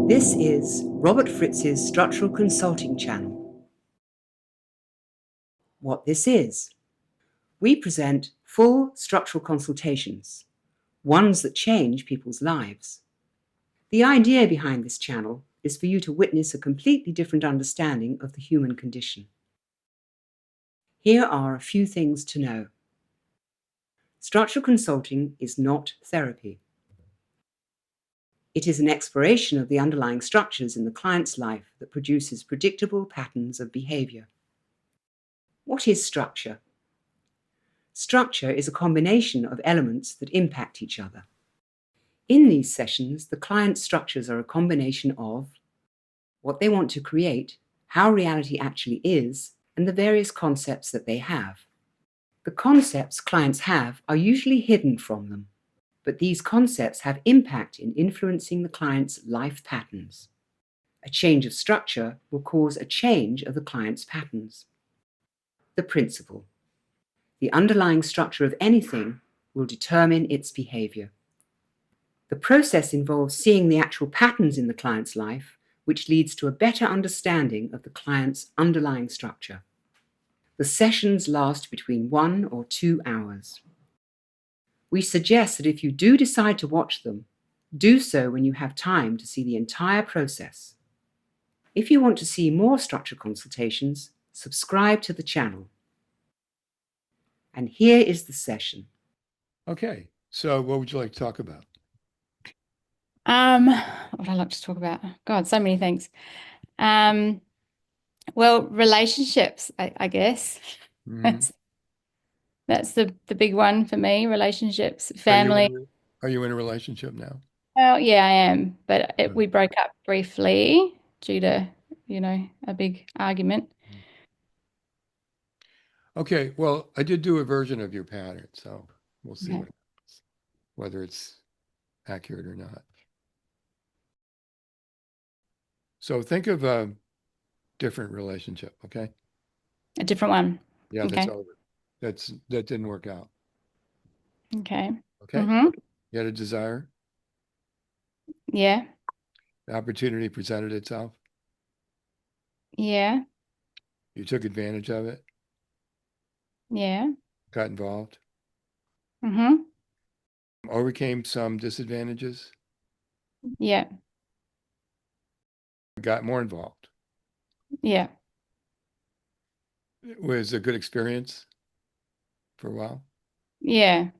This is Robert Fritz's Structural Consulting channel. What this is: we present full structural consultations, ones that change people's lives. The idea behind this channel is for you to witness a completely different understanding of the human condition. Here are a few things to know. Structural consulting is not therapy. It is an exploration of the underlying structures in the client's life that produces predictable patterns of behavior. What is structure? Structure is a combination of elements that impact each other. In these sessions, the client's structures are a combination of what they want to create, how reality actually is, and the various concepts that they have. The concepts clients have are usually hidden from them, but these concepts have impact in influencing the client's life patterns. A change of structure will cause a change of the client's patterns. The principle: the underlying structure of anything will determine its behavior. The process involves seeing the actual patterns in the client's life, which leads to a better understanding of the client's underlying structure. The sessions last between 1 or 2 hours. We suggest that if you do decide to watch them, do so when you have time to see the entire process. If you want to see more structure consultations, subscribe to the channel. And here is the session. Okay, so what would you like to talk about? What would I like to talk about? God, so many things. Well, relationships, I guess. Mhm. That's the big one for me. Relationships, family. Are you in a relationship now? Well, yeah, I am, but Good. we broke up briefly due to, a big argument. Okay, well, I did do a version of your pattern, so we'll see Okay. whether it's accurate or not. So think of a different relationship, okay? A different one. Yeah, that's Okay. over. That didn't work out. Okay. Okay? Mm-hmm. You had a desire, Yeah. the opportunity presented itself, Yeah. you took advantage of it, Yeah. got involved, Mm-hmm. overcame some disadvantages, Yeah. got more involved. Yeah. It was a good experience for a while. Yeah.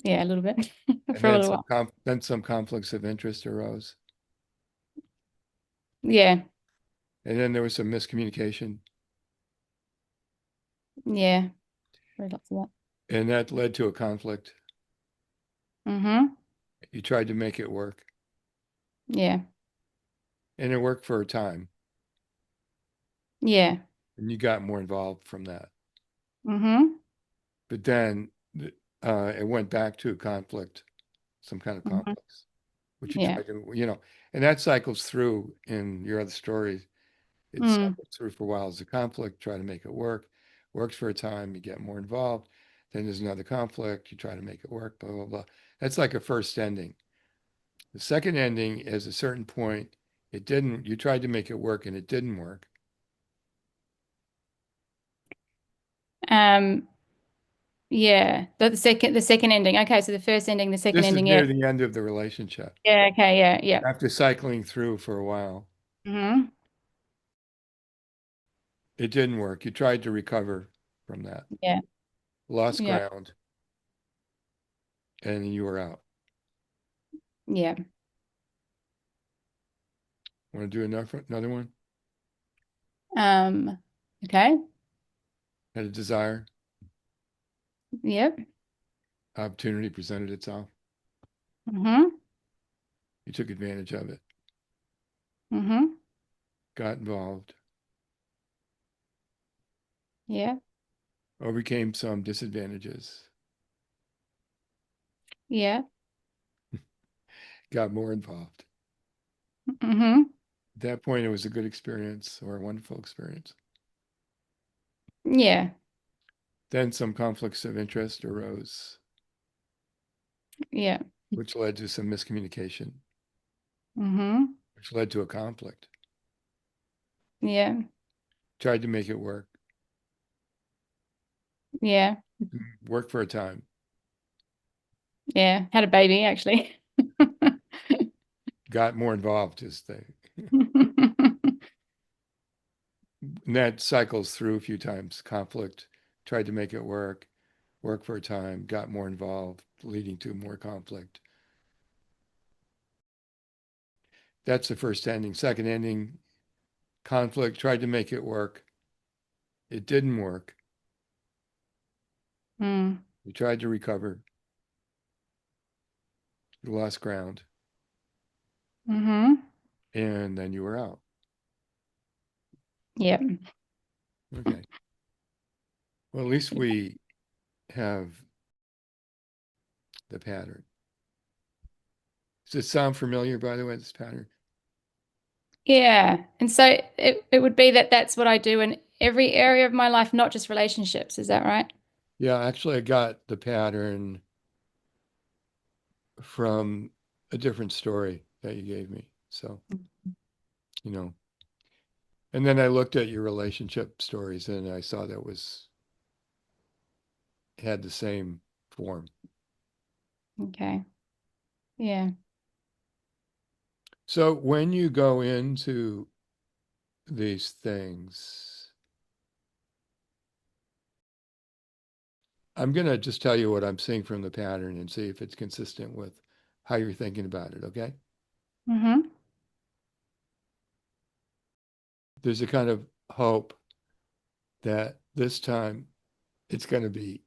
Yeah, a little bit. And For a then little while. then some conflicts of interest arose. Yeah. And then there was some miscommunication. Yeah. Very lots of that. And that led to a conflict. Mm-hmm. You tried to make it work. Yeah. And it worked for a time. Yeah. And you got more involved from that. Mm-hmm. But then it went back to conflict, some kind of Mm-hmm. conflicts, which you Yeah. tried to, and that cycles through in your other stories. It Mm. cycles through for a while as a conflict, try to make it work, works for a time, you get more involved. Then there's another conflict, you try to make it work, blah, blah, blah. That's like a first ending. The second ending is a certain point, you tried to make it work and it didn't work. Yeah. The second ending. Okay, so the first ending, the second This is ending, near yeah. the end of the relationship. Yeah, okay, yeah, yeah. After cycling through for a while, Mm-hmm. it didn't work. You tried to recover from that. Yeah. Lost Yeah. ground, and you were out. Yeah. Want to do another one? Okay. Had a desire, Yep. opportunity presented itself. Mm-hmm. You took advantage of it, Mm-hmm. got involved, Yeah. overcame some disadvantages, Yeah. got more involved. Mm-hmm. At that point, it was a good experience or a wonderful experience. Yeah. Then some conflicts of interest arose, Yeah. which led to some miscommunication. Mm-hmm. which led to a conflict. Yeah. Tried to make it work. Yeah. Worked for a time. Yeah. Had a baby, actually. Got more involved as they, and that cycles through a few times. Conflict, tried to make it work, worked for a time, got more involved, leading to more conflict. That's the first ending. Second ending, conflict, tried to make it work. It didn't work. Mm. You tried to recover. You lost ground. Mm-hmm. And then you were out. Yep. Okay. Well, at least we have the pattern. Does it sound familiar, by the way, this pattern? Yeah. And so it would be that that's what I do in every area of my life, not just relationships. Is that right? Yeah, actually, I got the pattern from a different story that you gave me. So, you know, and then I looked at your relationship stories and I saw that was had the same form. Okay. Yeah. So when you go into these things, I'm going to just tell you what I'm seeing from the pattern and see if it's consistent with how you're thinking about it, okay? Mm-hmm. There's a kind of hope that this time it's going to be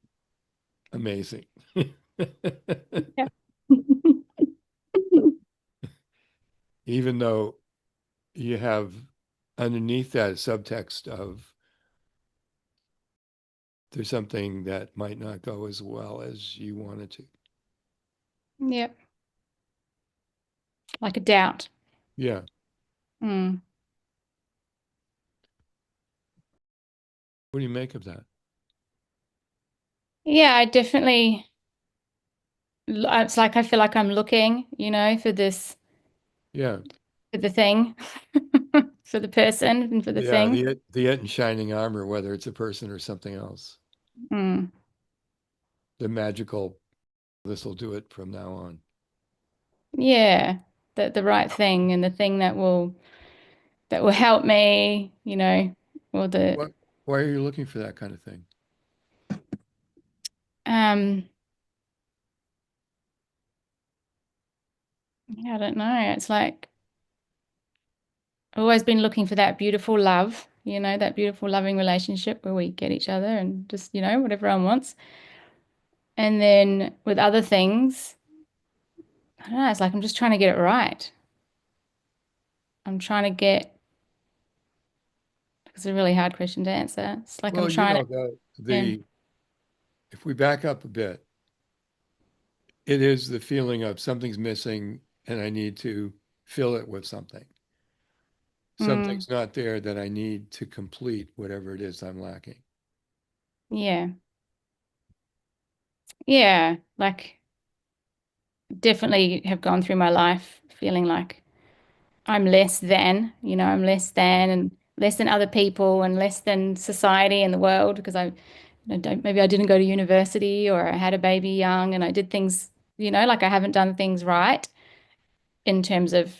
amazing. Yeah. Even though you have underneath that a subtext of there's something that might not go as well as you wanted to. Yep. Like a doubt. Yeah. Mm. What do you make of that? Yeah, I definitely, it's like I feel like I'm looking, for this, Yeah. for the thing, for the person and for the Yeah. thing. The it in shining armor, whether it's a person or something else. Mm. The magical, this will do it from now on. Yeah, the right thing and the thing that will help me, or What, why are you looking for that kind of thing? um yeah, I don't know. It's like I've always been looking for that beautiful love, that beautiful loving relationship where we get each other and just, what everyone wants. And then with other things, I don't know, it's like I'm just trying to get it right. I'm trying to get, it's a really hard question to answer. It's like I'm Well, trying to, yeah. if we back up a bit, it is the feeling of something's missing and I need to fill it with something. Mm, Something's not there that I need to complete whatever it is I'm lacking. yeah. Yeah. Like definitely have gone through my life feeling like I'm less than, I'm less than and less than other people and less than society and the world because maybe I didn't go to university or I had a baby young and I did things, like I haven't done things right in terms of,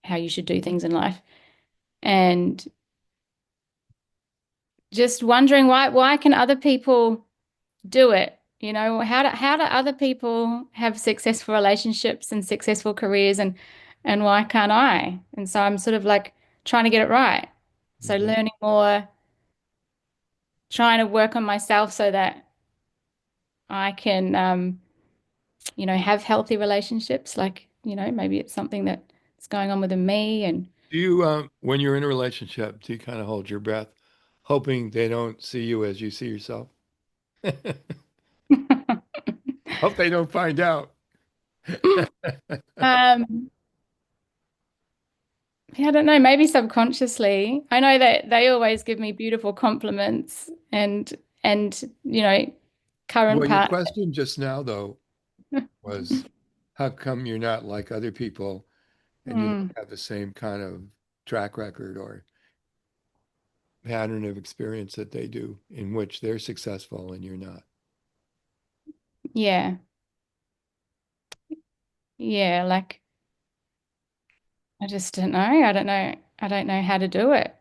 how you should do things in life. And just wondering why can other people do it? How do other people have successful relationships and successful careers and why can't I? And so I'm sort of like trying to get it right. So Mhm. learning more, trying to work on myself so that I can have healthy relationships. Like, maybe it's something that's going on within me and Do you, when you're in a relationship, do you kind of hold your breath, hoping they don't see you as you see yourself? Hope they don't find out. um yeah, I don't know, maybe subconsciously. I know that they always give me beautiful compliments and current Well, your partner. question just now, though, was how come you're not like other people? and you Mm. don't have the same kind of track record or pattern of experience that they do in which they're successful and you're not. Yeah. Yeah. Like, I just don't know. I don't know. I don't know how to do it.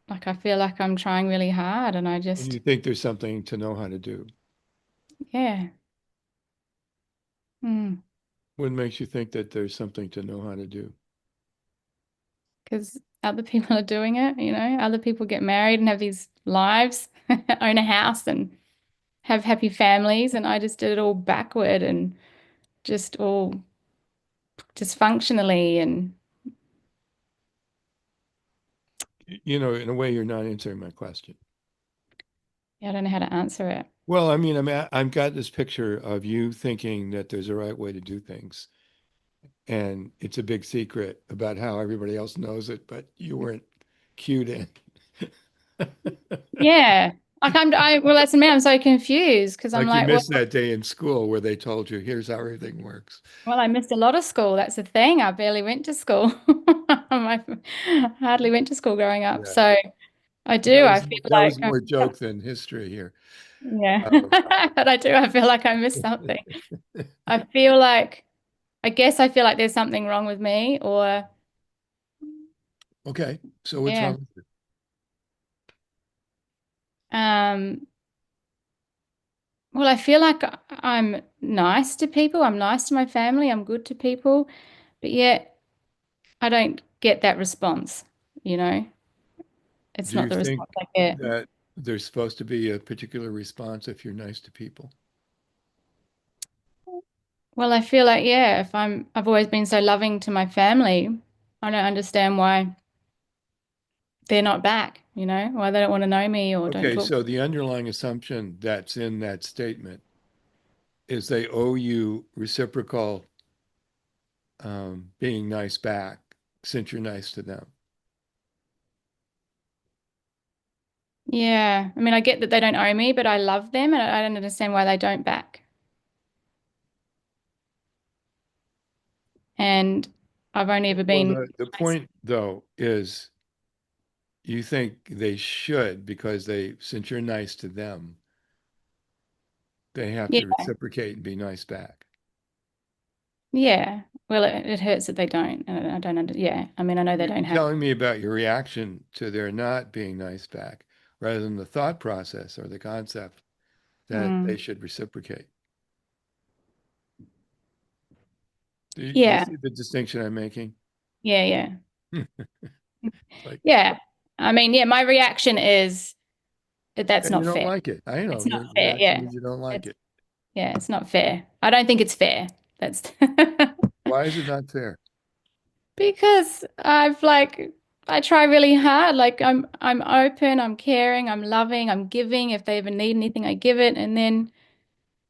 Like, I feel like I'm trying really hard and I And you just, think there's something to know how to do. yeah. Mm. What makes you think that there's something to know how to do? Because other people are doing it, other people get married and have these lives, own a house and have happy families. And I just did it all backward and just all dysfunctionally. And You know, in a way, you're not answering my question. yeah, I don't know how to answer it. Well, I mean, I've got this picture of you thinking that there's a right way to do things, and it's a big secret about how everybody else knows it, but you weren't cued in. Yeah. Like well, that's me. I'm so confused because I'm Like you like, well, missed that day in school where they told you, here's how everything works. I missed a lot of school. That's the thing. I barely went to school. I hardly went to school growing up. Yeah. So I That do. I was feel that like, was more joke than history here. yeah, Um, but I do. I feel like I missed something. I feel like, I guess I feel like there's something wrong with me or, okay, so what's yeah. wrong with you? Um, well, I feel like I'm nice to people. I'm nice to my family. I'm good to people, but yet I don't get that response, you know? It's Do not you the think response I get. that there's supposed to be a particular response if you're nice to people? Well, I feel like, yeah, if I've always been so loving to my family, I don't understand why they're not back, why they don't want to know me or don't Okay, talk. so the underlying assumption that's in that statement is they owe you reciprocal being nice back since you're nice to them. Yeah. I mean, I get that they don't owe me, but I love them and I don't understand why they don't back. And I've only ever Well, been the nice. point though is you think they should because since you're nice to them, they have Yeah. to reciprocate and be nice back. Yeah. Well, it hurts that they don't. And I don't yeah. I mean, I know they You're don't have. telling me about your reaction to their not being nice back rather than the thought process or the concept that they Mm. should reciprocate. Do you Yeah. see the distinction I'm making? Yeah. Yeah. Like, Yeah. I mean, yeah, my reaction is that that's and you not don't fair. like it. I know It's not your fair. reaction Yeah. is you don't like It's it. Yeah, it's not fair. I don't think it's fair. That's Why is it not fair? because I try really hard. Like I'm open, I'm caring, I'm loving, I'm giving. If they ever need anything, I give it. And then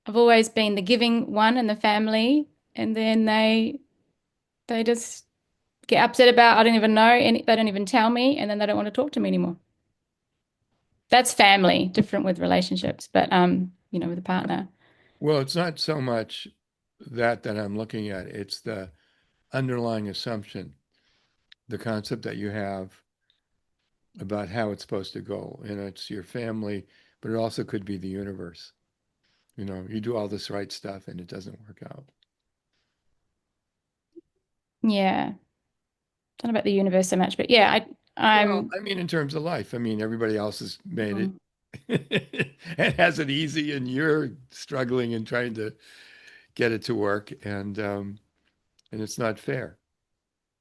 I've always been the giving one in the family. And then they just get upset about I don't even know any they don't even tell me and then they don't want to talk to me anymore. That's family, different with relationships, but with a partner. Well, it's not so much that I'm looking at. It's the underlying assumption, the concept that you have about how it's supposed to go. And it's your family, but it also could be the universe. You know, you do all this right stuff and it doesn't work out. Yeah. Don't know about the universe so much, but yeah, Well, I'm I mean, in terms of life, I mean, everybody else has made mm, it and has it easy, and you're struggling and trying to get it to work, and it's not fair.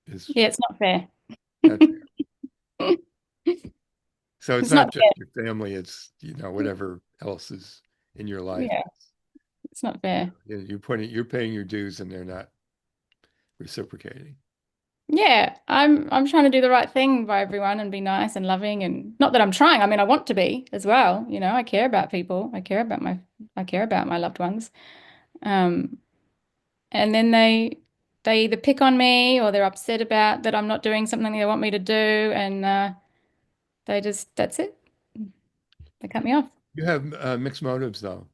Is yeah, it's not fair. not fair. So it's It's not not just fair. your family; it's whatever else is in your life. Yeah, it's not fair. You're paying your dues, and they're not reciprocating. Yeah, I'm trying to do the right thing by everyone and be nice and loving and not that I'm trying. I mean, I want to be as well. I care about people. I care about my loved ones. Um, and then they either pick on me or they're upset about that I'm not doing something they want me to do, and that's it. They cut me off. You have mixed motives, though.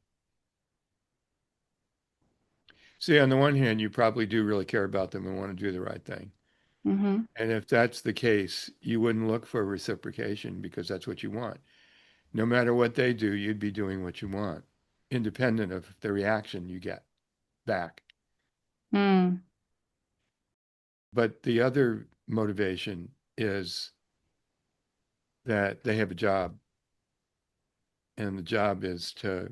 See, on the one hand, you probably do really care about them and want to do the right thing. Hmm. And if that's the case, you wouldn't look for reciprocation because that's what you want. No matter what they do, you'd be doing what you want, independent of the reaction you get back. Mm. But the other motivation is that they have a job, and the job is to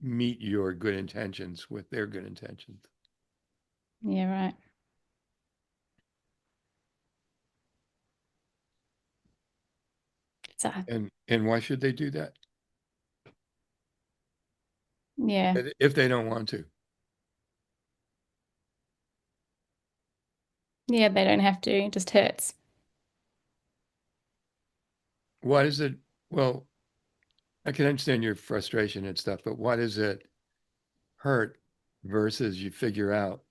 meet your good intentions with their good intentions. Yeah, right. So, And why should they do that? yeah. If they don't want to. Yeah, they don't have to. It just hurts. Why does it? Well, I can understand your frustration and stuff, but why does it hurt versus you figure out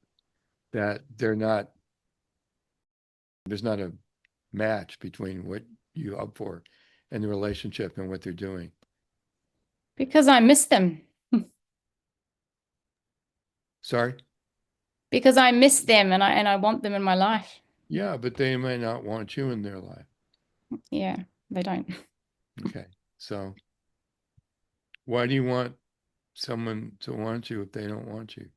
that there's not a match between what you up for and the relationship and what they're doing? Because I miss them. Sorry? Because I miss them and I want them in my life. Yeah, but they may not want you in their life. Yeah, they don't. Okay. So why do you want someone to want you if they don't want you?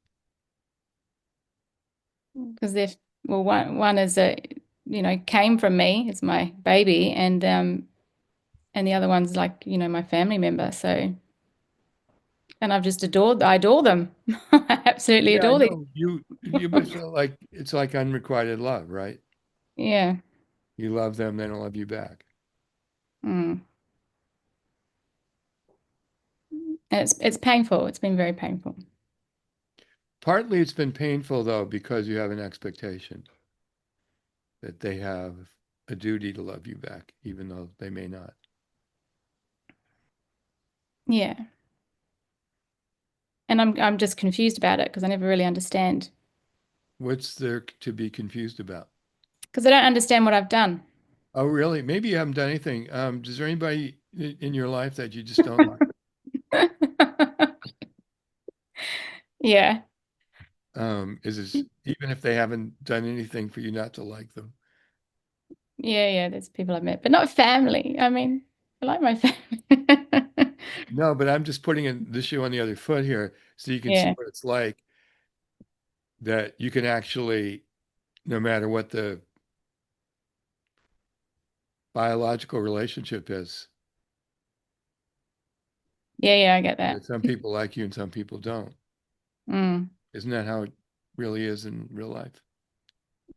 Because they're well, one is a came from me, it's my baby, and the other one's like, my family member. So and I adore them. I absolutely Yeah, I adore them. know. But it's like unrequited love, right? Yeah. You love them, they don't love you back. Mm. And it's painful. It's been very painful. Partly it's been painful though, because you have an expectation that they have a duty to love you back, even though they may not. Yeah. And I'm just confused about it because I never really understand. What's there to be confused about? Because I don't understand what I've done. Oh, really? Maybe you haven't done anything. Is there anybody in your life that you just don't like? Yeah. Is this even if they haven't done anything for you not to like them? Yeah, yeah, there's people I've met, but not family. I mean, I like my family. No, but I'm just putting the shoe on the other foot here so you can see Yeah. what it's like that you can actually, no matter what the biological relationship is, Yeah, yeah, I get that. that some people like you and some people don't. Mm. Isn't that how it really is in real life?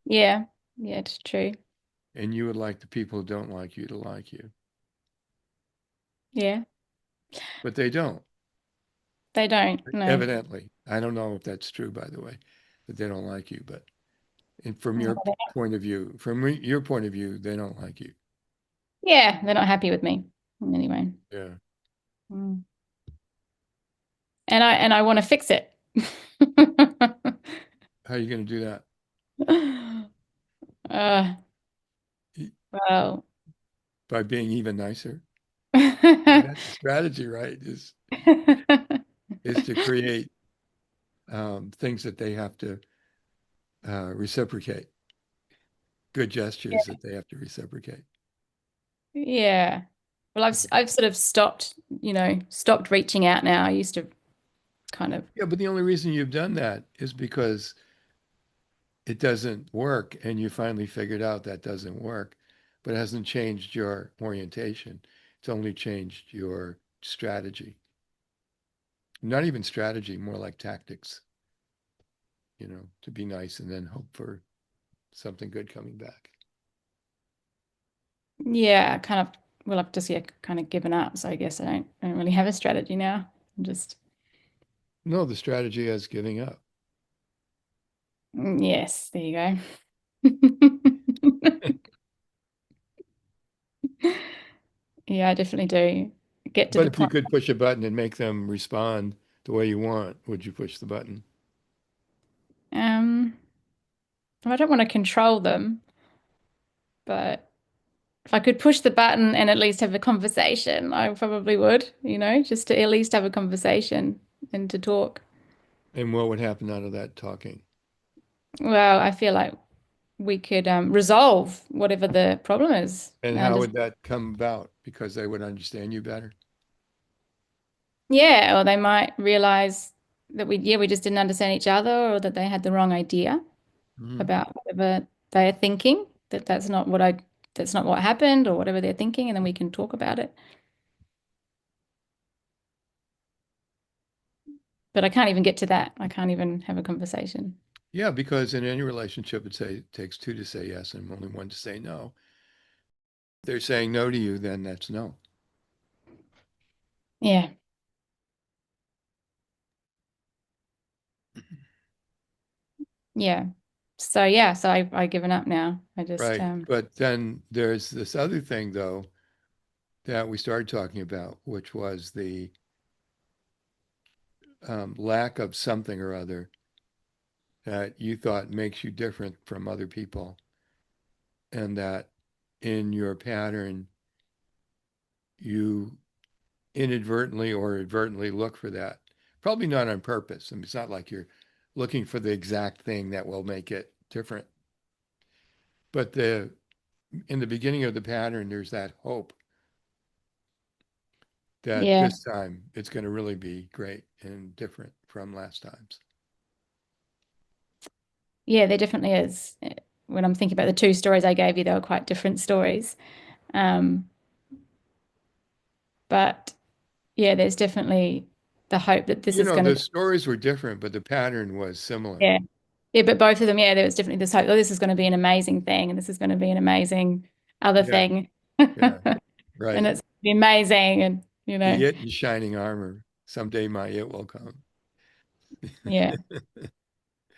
Yeah. Yeah, it's true. And you would like the people who don't like you to like you, Yeah. but they don't, They don't. No. evidently. I don't know if that's true, by the way, that they don't like you, but from No, your point of view, your point of view, they don't like you. yeah, they're not happy with me anyway. Yeah. Mm. And I want to fix it. How are you going to do that? Uh, well. By being even nicer? That's the strategy, right? Is to create things that they have to reciprocate, good gestures that they have to reciprocate. Yeah. Well, I've sort of stopped reaching out now. I used to kind of, Yeah, but the only reason you've done that is because it doesn't work, and you finally figured out that doesn't work, but it hasn't changed your orientation. It's only changed your strategy. Not even strategy, more like tactics, to be nice and then hope for something good coming back. yeah, kind of, well, I've just, yeah, kind of given up. So I guess I don't really have a strategy now. I'm just, No, the strategy is giving up. yes, there you go. Yeah, I definitely do get to But the if you point. could push a button and make them respond the way you want, would you push the button? Um, I don't want to control them, but if I could push the button and at least have a conversation, I probably would, just to at least have a conversation and to talk. And what would happen out of that talking? Well, I feel like we could resolve whatever the problem is. And And how just would that come about? Because they would understand you better. yeah, or they might realize that we just didn't understand each other, or that they had the wrong idea Mhm. about whatever they're thinking, that's not what happened, or whatever they're thinking, and then we can talk about it. But I can't even get to that. I can't even have a conversation. Yeah, because in any relationship, it takes two to say yes and only one to say no. If they're saying no to you, then that's no. Yeah. Yeah. So yeah, so I've given up now. I just Right. But then there's this other thing, though, that we started talking about, which was the lack of something or other that you thought makes you different from other people, and that in your pattern, you inadvertently or advertently look for that. Probably not on purpose. I mean, it's not like you're looking for the exact thing that will make it different. But in the beginning of the pattern, there's that hope that yeah. this time it's going to really be great and different from last times. Yeah, there definitely is. When I'm thinking about the two stories I gave you, they were quite different stories. Um, but yeah, there's definitely the hope that this You is know, going the to, stories were different, but the pattern was similar. yeah. Yeah, but both of them, yeah, there was definitely this hope, oh, this is going to be an amazing thing, and this is going to be an amazing other Yeah, thing. yeah, And right. it's gonna be amazing, and The it in shining armor. Someday my it will come. yeah.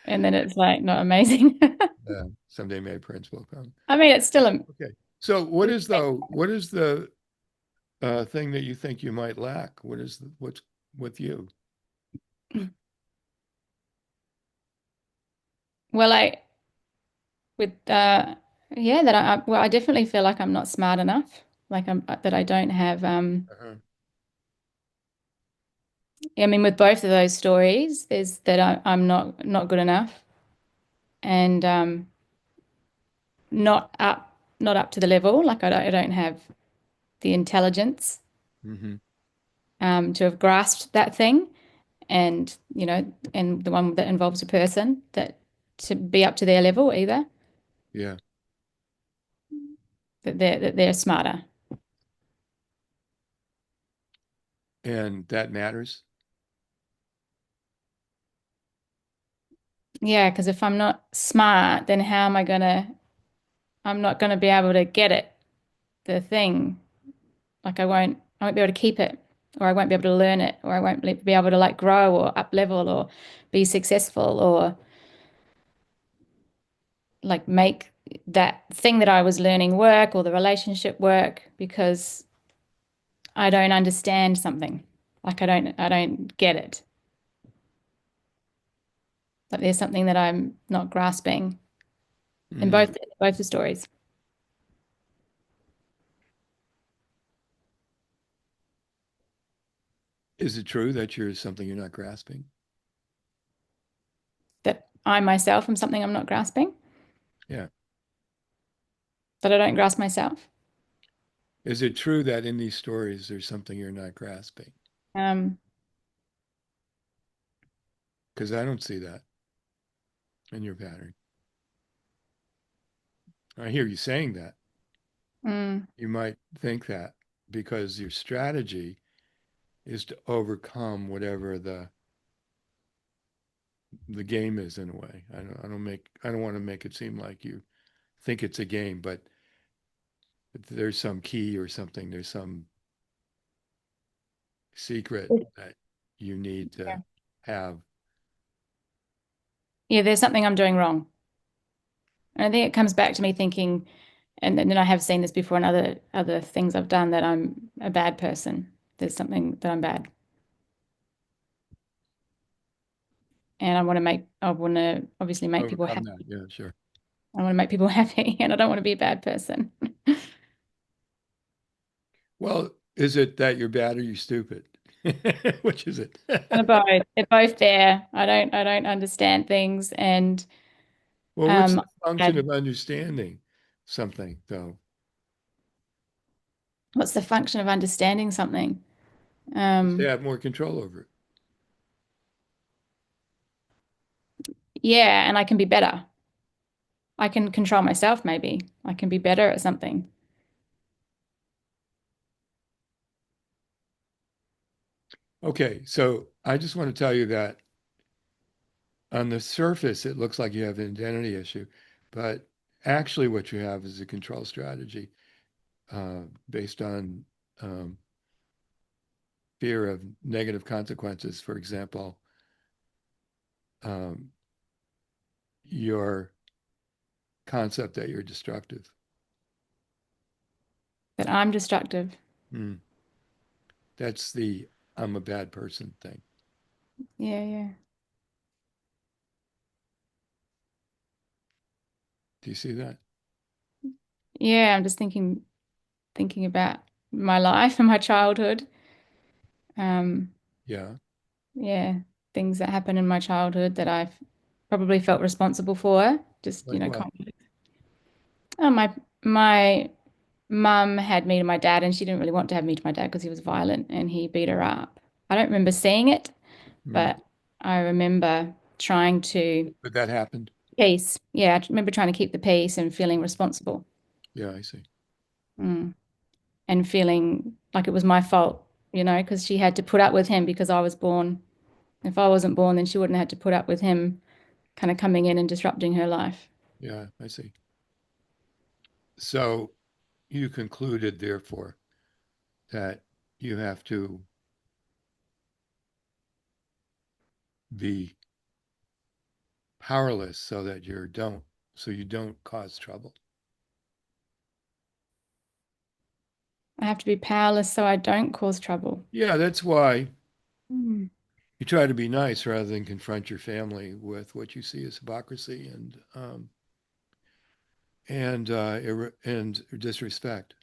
And then it's like not amazing. Someday my prince will come. I mean, it's still a, Okay. So what is the thing that you think you might lack? What's with you? well, I with yeah, that well, I definitely feel like I'm not smart enough. Like I'm that I don't have Uh-huh. I mean, with both of those stories, there's that I'm not good enough, and not up to the level. Like I don't have the intelligence Hmm. to have grasped that thing, and and the one that involves a person that to be up to their level either. Yeah. That they're smarter. And that matters. Yeah, because if I'm not smart, then how am I gonna? I'm not gonna be able to get it, the thing. Like I won't be able to keep it, or I won't be able to learn it, or I won't be able to like grow or up level or be successful or like make that thing that I was learning work or the relationship work because I don't understand something. Like I don't get it. Like there's something that I'm not grasping in Mm. both the stories. Is it true that you're something you're not grasping? That I myself am something I'm not grasping, Yeah. that I don't grasp myself. Is it true that in these stories there's something you're not grasping? Um, Because I don't see that in your pattern. I hear you saying that. mm, You might think that because your strategy is to overcome whatever the game is in a way. I don't want to make it seem like you think it's a game, but there's some key or something, there's some secret that you need yeah. to have. Yeah, there's something I'm doing wrong. And I think it comes back to me thinking, and then I have seen this before in other things I've done that I'm a bad person. There's something that I'm bad. And I want to obviously make people Overcome happy. that. Yeah, sure. I want to make people happy and I don't want to be a bad person. Well, is it that you're bad or you're stupid? Which is it? They're both there. I don't understand things and Well, what's the I function had- of understanding something, though? what's the function of understanding something? Is to Um, have more control over it. yeah, and I can be better. I can control myself, maybe. I can be better at something. Okay, so I just want to tell you that on the surface, it looks like you have an identity issue, but actually what you have is a control strategy based on um, fear of negative consequences. For example, um, your concept that you're destructive. That I'm destructive. Hmm. That's the I'm a bad person thing. Yeah, yeah. Do you see that? Yeah, I'm just thinking about my life and my childhood. Um, Yeah. yeah, things that happened in my childhood that I've probably felt responsible for. Just, Like what? conflict. Oh, my mum had me to my dad, and she didn't really want to have me to my dad because he was violent and he beat her up. I don't remember seeing it, Hmm. but I remember trying to But that happened. peace. Yeah, I remember trying to keep the peace and feeling responsible. Yeah, I see. Mm. And feeling like it was my fault, because she had to put up with him because I was born. If I wasn't born, then she wouldn't have had to put up with him kind of coming in and disrupting her life. Yeah, I see. So you concluded, therefore, that you have to be powerless so you don't cause trouble. I have to be powerless so I don't cause trouble. Yeah, that's why Mm. you try to be nice rather than confront your family with what you see as hypocrisy and disrespect.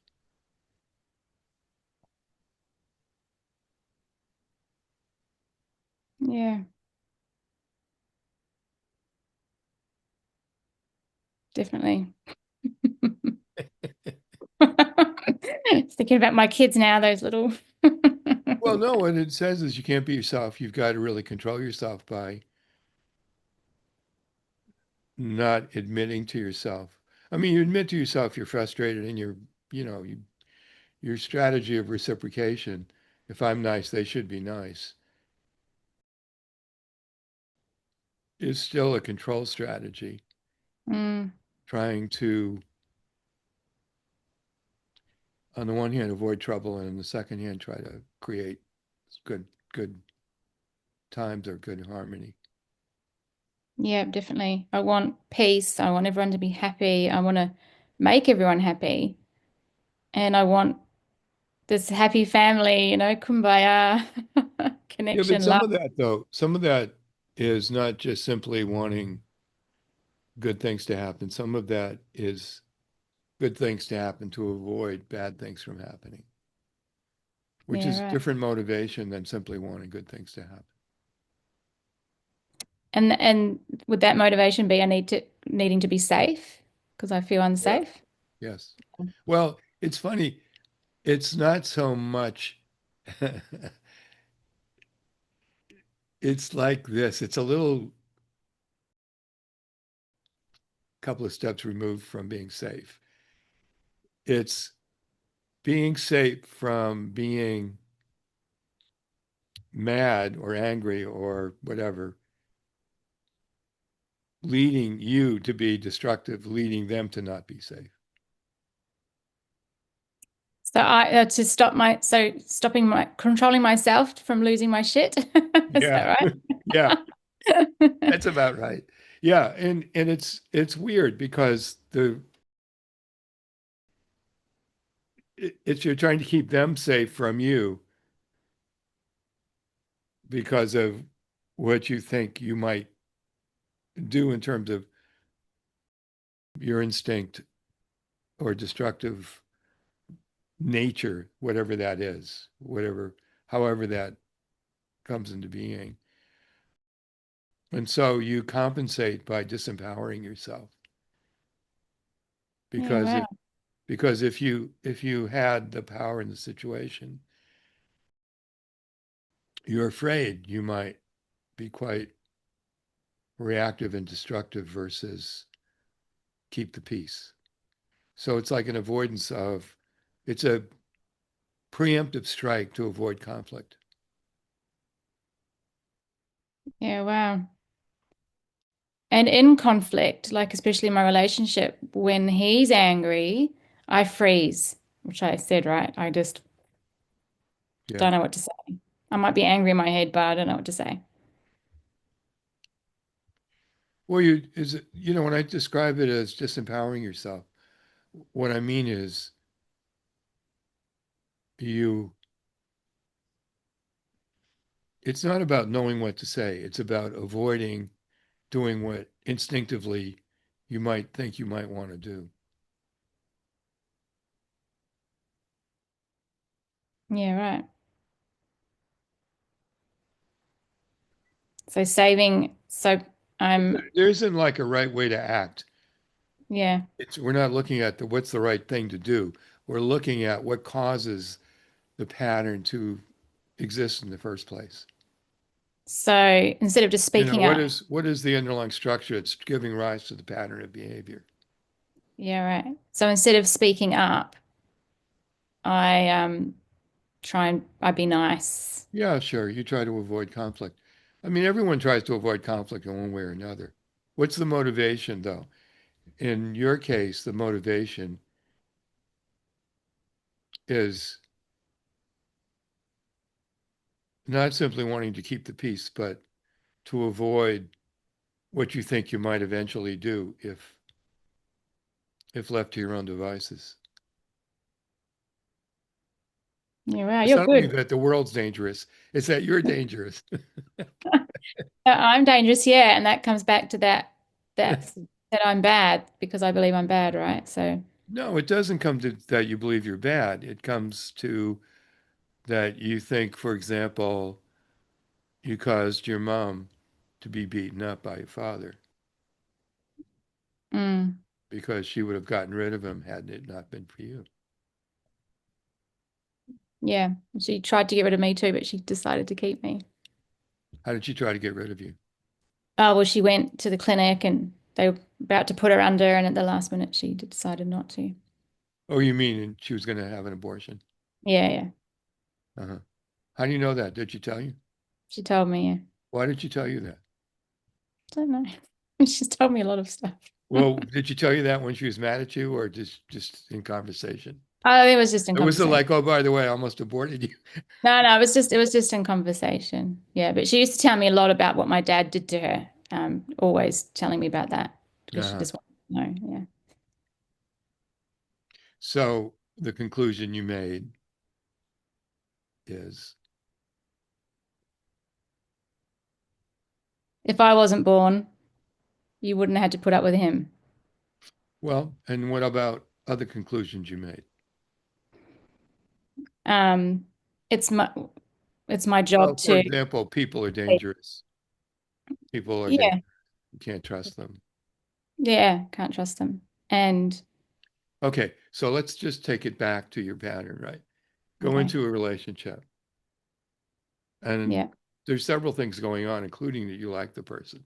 Yeah, definitely. Thinking about my kids now, those little. Well, no, what it says is you can't be yourself. You've got to really control yourself by not admitting to yourself. I mean, you admit to yourself you're frustrated and your strategy of reciprocation, if I'm nice, they should be nice, is still a control strategy, Mm, trying to, on the one hand, avoid trouble, and on the second hand, try to create good times or good harmony. yeah, definitely. I want peace. I want everyone to be happy. I want to make everyone happy. And I want this happy family, kumbaya, Yeah, but connection, love. some of that is not just simply wanting good things to happen. Some of that is good things to happen to avoid bad things from happening, which Yeah, is right. different motivation than simply wanting good things to happen. And would that motivation be needing to be safe because I feel Yeah. unsafe? Yes. Well, it's funny. It's not so much, it's like this. It's a little couple of steps removed from being safe. It's being safe from being mad or angry or whatever, leading you to be destructive, leading them to not be safe. So I to stop my so stopping my controlling myself from losing my shit. Is Yeah. that Yeah, right? that's about right. Yeah, and it's weird because it's you're trying to keep them safe from you because of what you think you might do in terms of your instinct or destructive nature, whatever that is, however that comes into being. And so you compensate by disempowering yourself Yeah, because wow. if you had the power in the situation, you're afraid you might be quite reactive and destructive versus keep the peace. So it's like an avoidance of, it's a preemptive strike to avoid conflict. Yeah, wow. And in conflict, like especially in my relationship, when he's angry, I freeze, which I said, right? I just Yeah. don't know what to say. I might be angry in my head, but I don't know what to say. Well, when I describe it as disempowering yourself, what I mean is you, it's not about knowing what to say. It's about avoiding doing what instinctively you might think you might want to do. Yeah, right. So I'm, There isn't like a right way to act. yeah. We're not looking at what's the right thing to do. We're looking at what causes the pattern to exist in the first place. So instead of just You know, speaking up, what is the underlying structure that's giving rise to the pattern of behavior? yeah, right. So instead of speaking up, I I be nice. Yeah, sure. You try to avoid conflict. I mean, everyone tries to avoid conflict in one way or another. What's the motivation, though? In your case, the motivation is not simply wanting to keep the peace, but to avoid what you think you might eventually do if left to your own devices. Yeah, wow, It's you're not only good. that the world's dangerous, it's that you're dangerous. I'm dangerous, yeah, and that comes back to that's that I'm bad because I believe I'm bad, right? So, No, it doesn't come to that you believe you're bad. It comes to that you think, for example, you caused your mom to be beaten up by your father mm, because she would have gotten rid of him had it not been for you. yeah, she tried to get rid of me too, but she decided to keep me. How did she try to get rid of you? Oh, well, she went to the clinic and they were about to put her under, and at the last minute, she decided not to. Oh, you mean she was going to have an abortion? Yeah, yeah. Uh-huh. How do you know that? Did she tell you? She told me, yeah. Why did she tell you that? I don't know. She's told me a lot of stuff. Well, did she tell you that when she was mad at you or just in conversation? Oh, it was just in It was conversation. like, oh, by the way, I almost aborted you. No, no, it was just in conversation. Yeah, but she used to tell me a lot about what my dad did to her. Always telling me about that because she Uh-huh. just wanted to know. Yeah. So the conclusion you made is, If I wasn't born, you wouldn't have had to put up with him. well, and what about other conclusions you made? Um, it's my it's my Well, job for to, example, people are dangerous. People are dangerous. yeah, You can't trust them. yeah, can't trust him. And Okay, so let's just take it back to your pattern, right? Go okay, into a relationship, and yeah, there's several things going on, including that you like the person.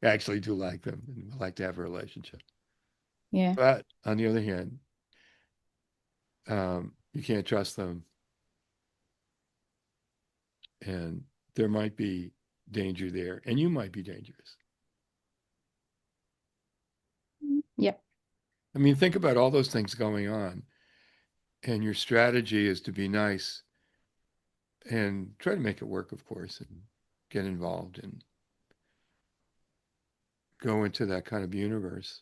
You actually do like them and would like to have a relationship. yeah, But on the other hand, you can't trust them, and there might be danger there, and you might be dangerous. yep. I mean, think about all those things going on, and your strategy is to be nice and try to make it work, of course, and get involved and go into that kind of universe.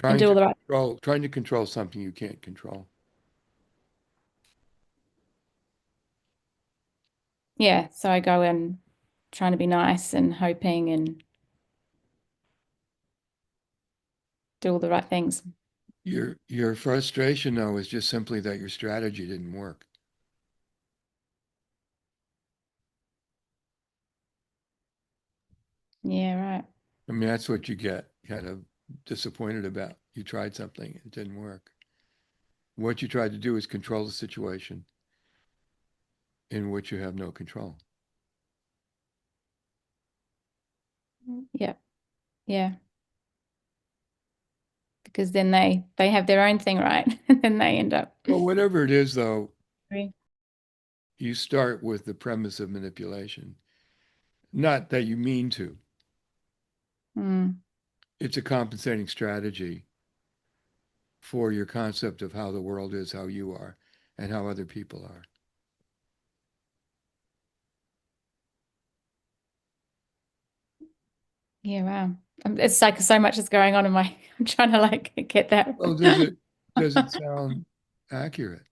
And do all the right, Trying to control something you can't control. yeah. So I go in trying to be nice and hoping and do all the right things. Your frustration though is just simply that your strategy didn't work. Yeah, right. I mean, that's what you get kind of disappointed about. You tried something, it didn't work. What you tried to do is control the situation in which you have no control. Yeah. Yeah. Because then they have their own thing, right? And then they end up. Well, whatever it is, though, Agree. you start with the premise of manipulation. Not that you mean to. Mm, It's a compensating strategy for your concept of how the world is, how you are, and how other people are. yeah, wow. It's like so much is going on in my I'm trying to like get that. Well, does it sound accurate?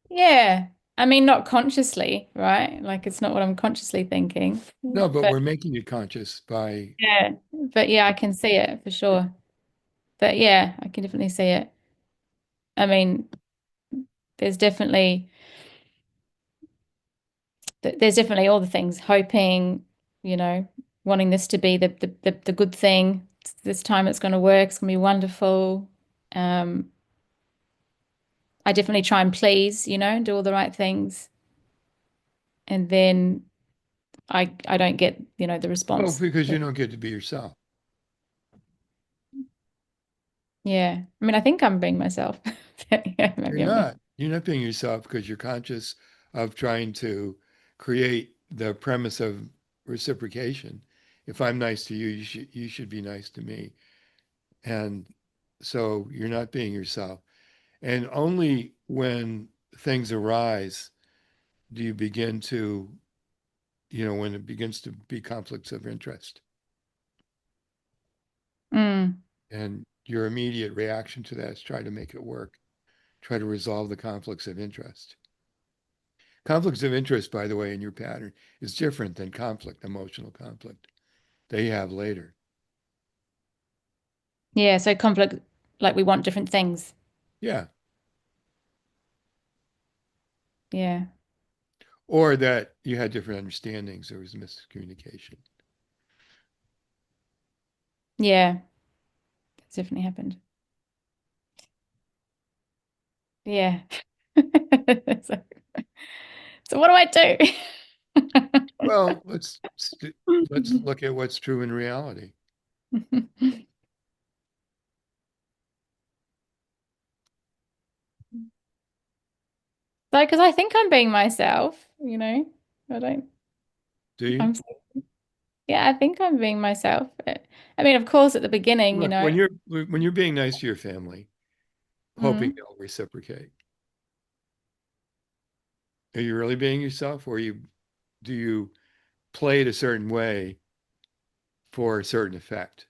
Yeah. I mean, not consciously, right? Like it's not what I'm consciously thinking. No, but But we're making it conscious by, yeah. But yeah, I can see it for sure. But yeah, I can definitely see it. I mean, there's definitely there's definitely all the things, hoping, you know, wanting this to be the good thing. This time it's going to work. It's going to be wonderful. Um, I definitely try and please, you know, and do all the right things. And then I don't get, you know, the well, response. because you don't get to be yourself. Yeah. I mean, I think I'm being myself. Yeah, You're maybe I'm not. not. You're not being yourself because you're conscious of trying to create the premise of reciprocation. If I'm nice to you, you should be nice to me. And so you're not being yourself. And only when things arise do you begin to, when it begins to be conflicts of interest. Mm, And your immediate reaction to that is try to make it work, try to resolve the conflicts of interest. Conflicts of interest, by the way, in your pattern is different than conflict, emotional conflict they have later. yeah. So conflict, like we want different things. Yeah. Yeah. Or that you had different understandings, there was miscommunication. Yeah. It's definitely happened. Yeah. So, so what do I do? Well, let's look at what's true in reality. So, because I think I'm being myself, you know, I don't, Do you? I'm, yeah, I think I'm being myself. I mean, of course, at the beginning, you Look, know, when you're being nice to your family, hoping mm, they'll reciprocate, are you really being yourself, or do you play it a certain way for a certain effect?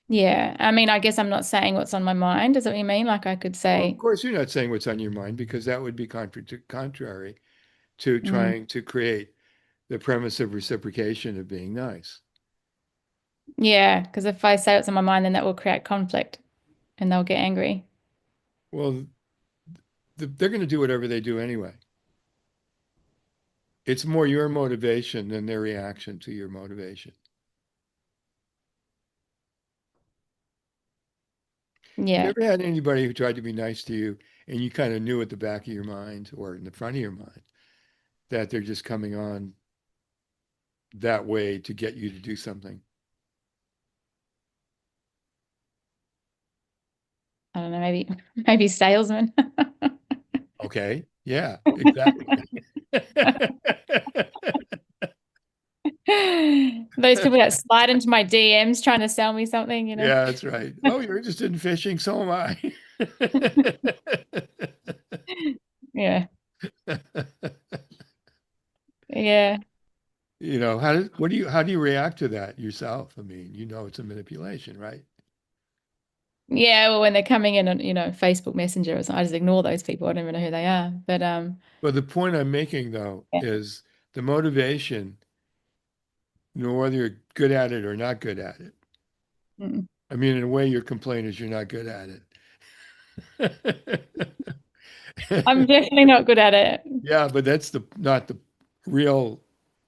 yeah. I mean, I guess I'm not saying what's on my mind. Is that what you mean? Like I could Well, of say, course, you're not saying what's on your mind because that would be contrary to mm, trying to create the premise of reciprocation of being nice. yeah, because if I say what's on my mind, then that will create conflict and they'll get angry. Well, they're going to do whatever they do anyway. It's more your motivation than their reaction to your motivation. Have you Yeah. ever had anybody who tried to be nice to you and you kind of knew at the back of your mind or in the front of your mind that they're just coming on that way to get you to do something? I don't know, maybe, maybe salesman. Okay. Yeah, exactly. Those people that slide into my DMs trying to sell me something, you know? Yeah, that's right. Oh, you're interested in fishing? So am I. Yeah. Yeah. How do you react to that yourself? I mean, it's a manipulation, right? Yeah, well, when they're coming in on, you know, Facebook Messenger or something, I just ignore those people. I don't even know who they are. But But the point I'm making though yeah. is the motivation know, whether you're good at it or not good at it. Mm. I mean, in a way, your complaint is you're not good at I'm it. definitely not good at it. Yeah, but that's the not the real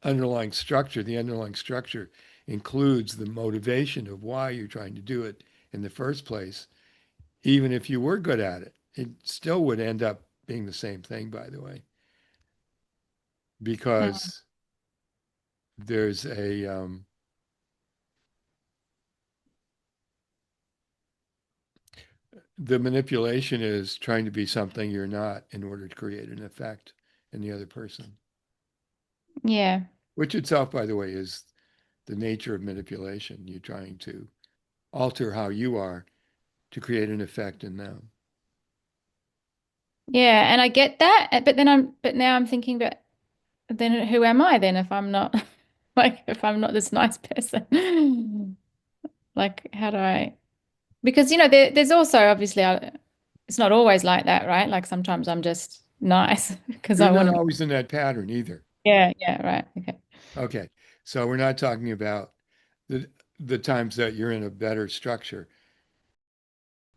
underlying structure. The underlying structure includes the motivation of why you're trying to do it in the first place. Even if you were good at it, it still would end up being the same thing, by the way, Mm. because there's the manipulation is trying to be something you're not in order to create an effect in the other person, Yeah. which itself, by the way, is the nature of manipulation. You're trying to alter how you are to create an effect in them. Yeah, and I get that, but now I'm thinking, but then who am I then if I'm not like if I'm not this nice person? Like how do I because there's also obviously it's not always like that, right? Like sometimes I'm just nice because You're I want not to be. always in that pattern either. Yeah, yeah, right. Okay. Okay. So we're not talking about the the times that you're in a better structure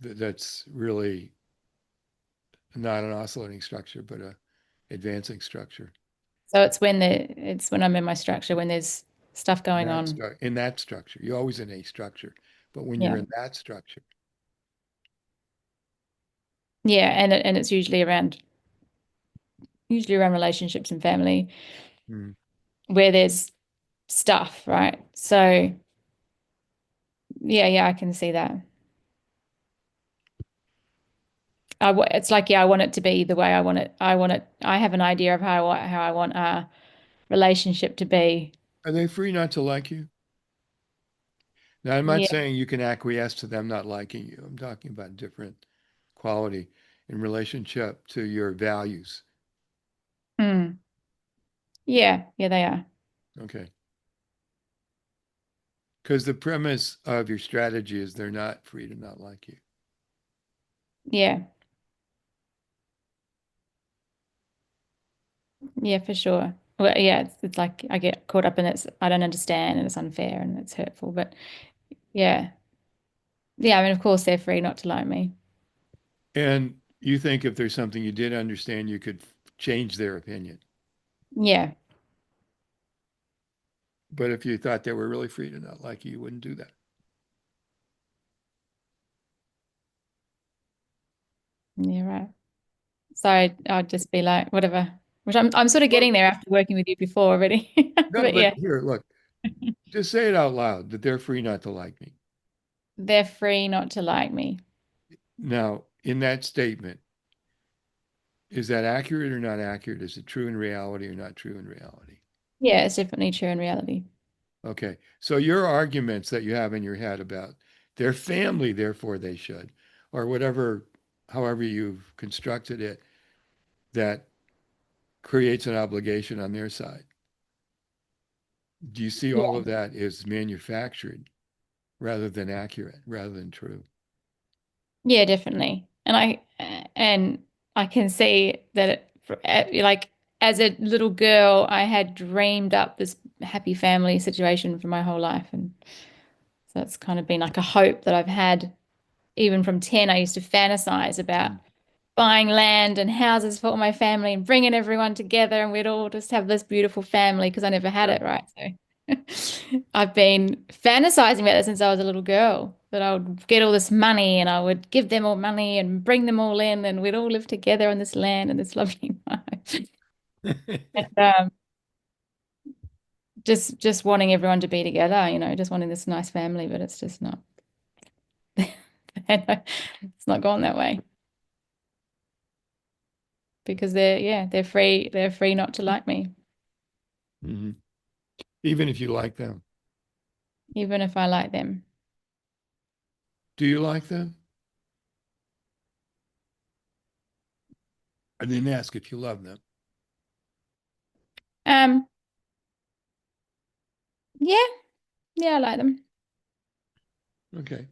that's really not an oscillating structure, but a advancing structure. So it's when I'm in my structure when there's stuff going on. In that structure. You're always in a structure, but when you're Yeah. in that structure, Yeah, and it's usually around relationships and family mm, where there's stuff, right? So yeah, yeah, I can see that. It's like, yeah, I want it to be the way I want it. I have an idea of how I want our relationship to be. are they free not to like you? Now, I'm not Yeah. saying you can acquiesce to them not liking you. I'm talking about different quality in relationship to your values. Mm. Yeah, yeah, they are. Okay. Because the premise of your strategy is they're not free to not like you. Yeah. Yeah, for sure. Well, yeah, it's like I get caught up in it. I don't understand and it's unfair and it's hurtful. But yeah. Yeah, I mean, of course they're free not to like me. And you think if there's something you did understand, you could change their opinion. Yeah. But if you thought they were really free to not like you, you wouldn't do that. Yeah, right. So I'd just be like, whatever. Which I'm sort of Well, getting there after working with you before already. no, But but yeah, here, look, just say it out loud that they're free not to like me. they're free not to like me. Now, in that statement, is that accurate or not accurate? Is it true in reality or not true in reality? Yeah, it's definitely true in reality. Okay. So your arguments that you have in your head about their family, therefore they should, or whatever, however you've constructed it, that creates an obligation on their side. Do you see all Yeah. of that is manufactured rather than accurate, rather than true? Yeah, definitely. And I can see that like as a little girl, I had dreamed up this happy family situation for my whole life, and so it's kind of been like a hope that I've had even from 10. I used to fantasize about Mm. buying land and houses for all my family and bringing everyone together, and we'd all just have this beautiful family because I never had Yeah. it, right? So I've been fantasizing about this since I was a little girl, that I would get all this money and I would give them all money and bring them all in and we'd all live together on this land and this lovely life. And just wanting everyone to be together, just wanting this nice family, but it's just not. It's not gone that way because they're free not to like me, Mhm. Even if you like them. even if I like them. Do you like them? I didn't ask if you love them. Um, yeah, yeah, I like them. Okay.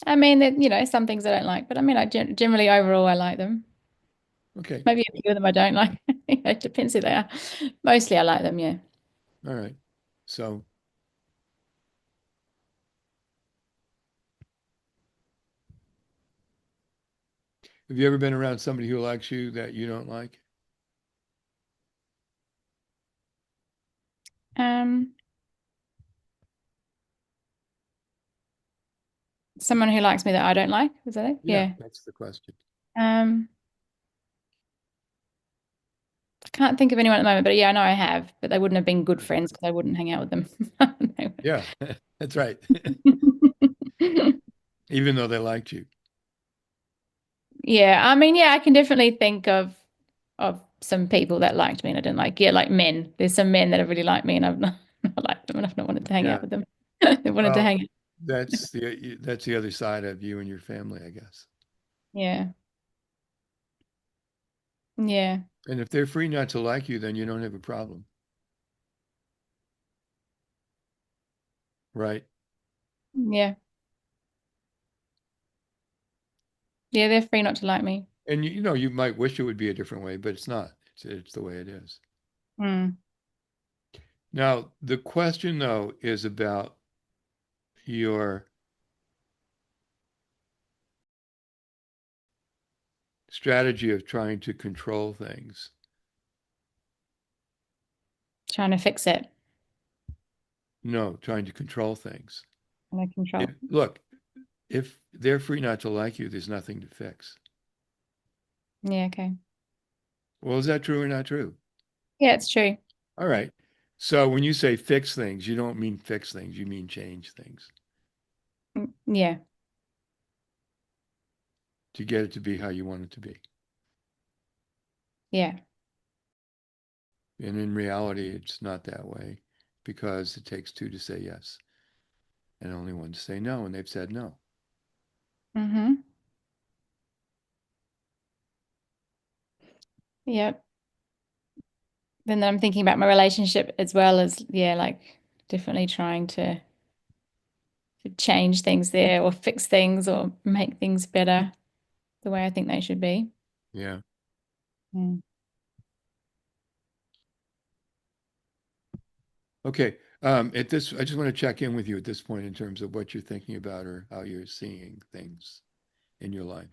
I mean, some things I don't like, but I mean, generally overall I like them. Okay. Maybe a few of them I don't like. It depends who they are. Mostly I like them, yeah. All right. So have you ever been around somebody who likes you that you don't like? Um, Someone who likes me that I don't like, is that it? Yeah, Yeah. that's the question. Um, I can't think of anyone at the moment, but yeah, I know I have, but they wouldn't have been good friends because I wouldn't hang out with them. Yeah, that's right. Even though they liked you. Yeah, I mean, yeah, I can definitely think of some people that liked me and I didn't like. Yeah, like men. There's some men that have really liked me and I've not, not liked them and I've not wanted to hang out Yeah. with them. They wanted to Well, hang out. that's the other side of you and your family, I guess. Yeah. Yeah. And if they're free not to like you, then you don't have a problem, right? Yeah. Yeah, they're free not to like me. And you might wish it would be a different way, but it's not. It's the way it is. Mm. Now, the question though is about your strategy of trying to control things. Trying to fix it. No, trying to control things. Under control. Look, if they're free not to like you, there's nothing to fix. Yeah, okay. Well, is that true or not true? Yeah, it's true. All right. So when you say fix things, you don't mean fix things, you mean change things Yeah. to get it to be how you want it to be. Yeah. And in reality, it's not that way because it takes two to say yes and only one to say no, and they've said no. Mm-hmm. Yep. Then I'm thinking about my relationship as well as, yeah, like definitely trying to change things there or fix things or make things better the way I think they should be. Yeah. Mm. Okay. I just want to check in with you at this point in terms of what you're thinking about or how you're seeing things in your life.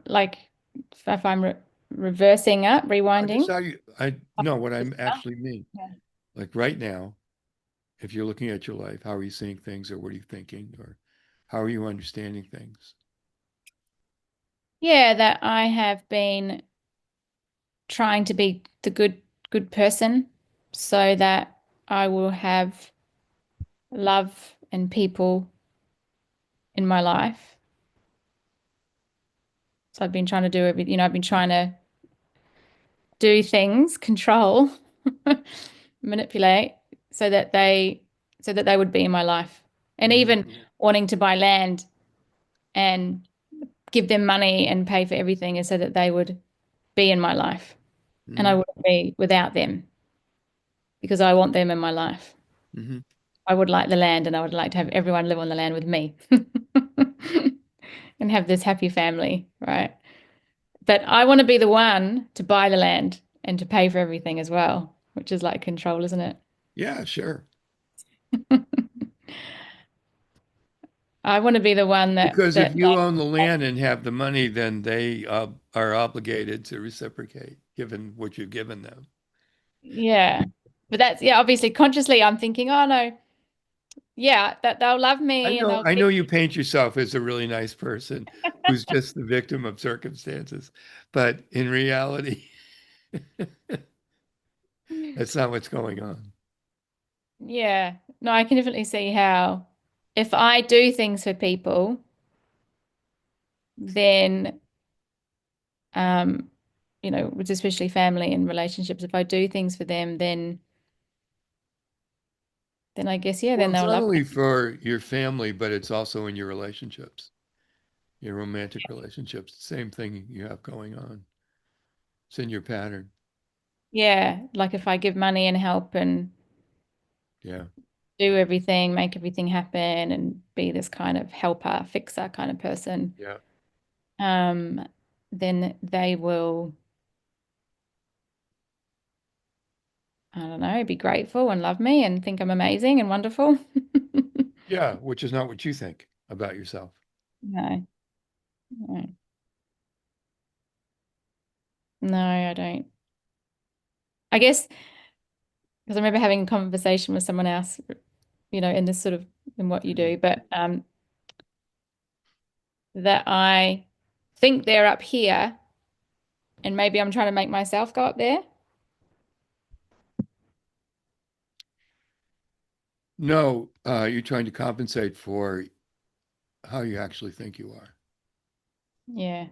Like if I'm reversing up, Just rewinding. how you, I know what I'm actually mean. Yeah. Like right now, if you're looking at your life, how are you seeing things or what are you thinking or how are you understanding things? Yeah, that I have been trying to be the good person so that I will have love and people in my life. So I've been trying to do everything, I've been trying to do things, control, manipulate so that they would be in my life. And Hmm. even wanting to buy land and give them money and pay for everything is so that they would be in my life. And I Hmm. wouldn't be without them because I want them in my life. Hmm. I would like the land and I would like to have everyone live on the land with me and have this happy family, right? But I want to be the one to buy the land and to pay for everything as well, which is like control, isn't it? Yeah, sure. I want to be the one that Because if that you own the land and have the money, then they are obligated to reciprocate, given what you've given them. yeah. But that's yeah, obviously consciously I'm thinking, oh no, yeah, that they'll love me and they'll I know you be paint yourself as a really nice person who's just the victim of circumstances, but in reality, that's not what's going on. yeah. No, I can definitely see how if I do things for people, then um, with especially family and relationships, if I do things for them, then I guess, yeah, Well, then it's they'll not love only me. for your family, but it's also in your relationships, your romantic relationships. Same thing you have going on. It's in your pattern. Yeah, like if I give money and help and Yeah. do everything, make everything happen and be this kind of helper, fixer kind of person, Yeah. um, then they will I don't know, be grateful and love me and think I'm amazing and wonderful. Yeah, which is not what you think about yourself. No, no, no, I don't. I guess because I remember having a conversation with someone else, in this sort of in what you Mhm. do, but that I think they're up here and maybe I'm trying to make myself go up there. No, you're trying to compensate for how you actually think you are. Yeah.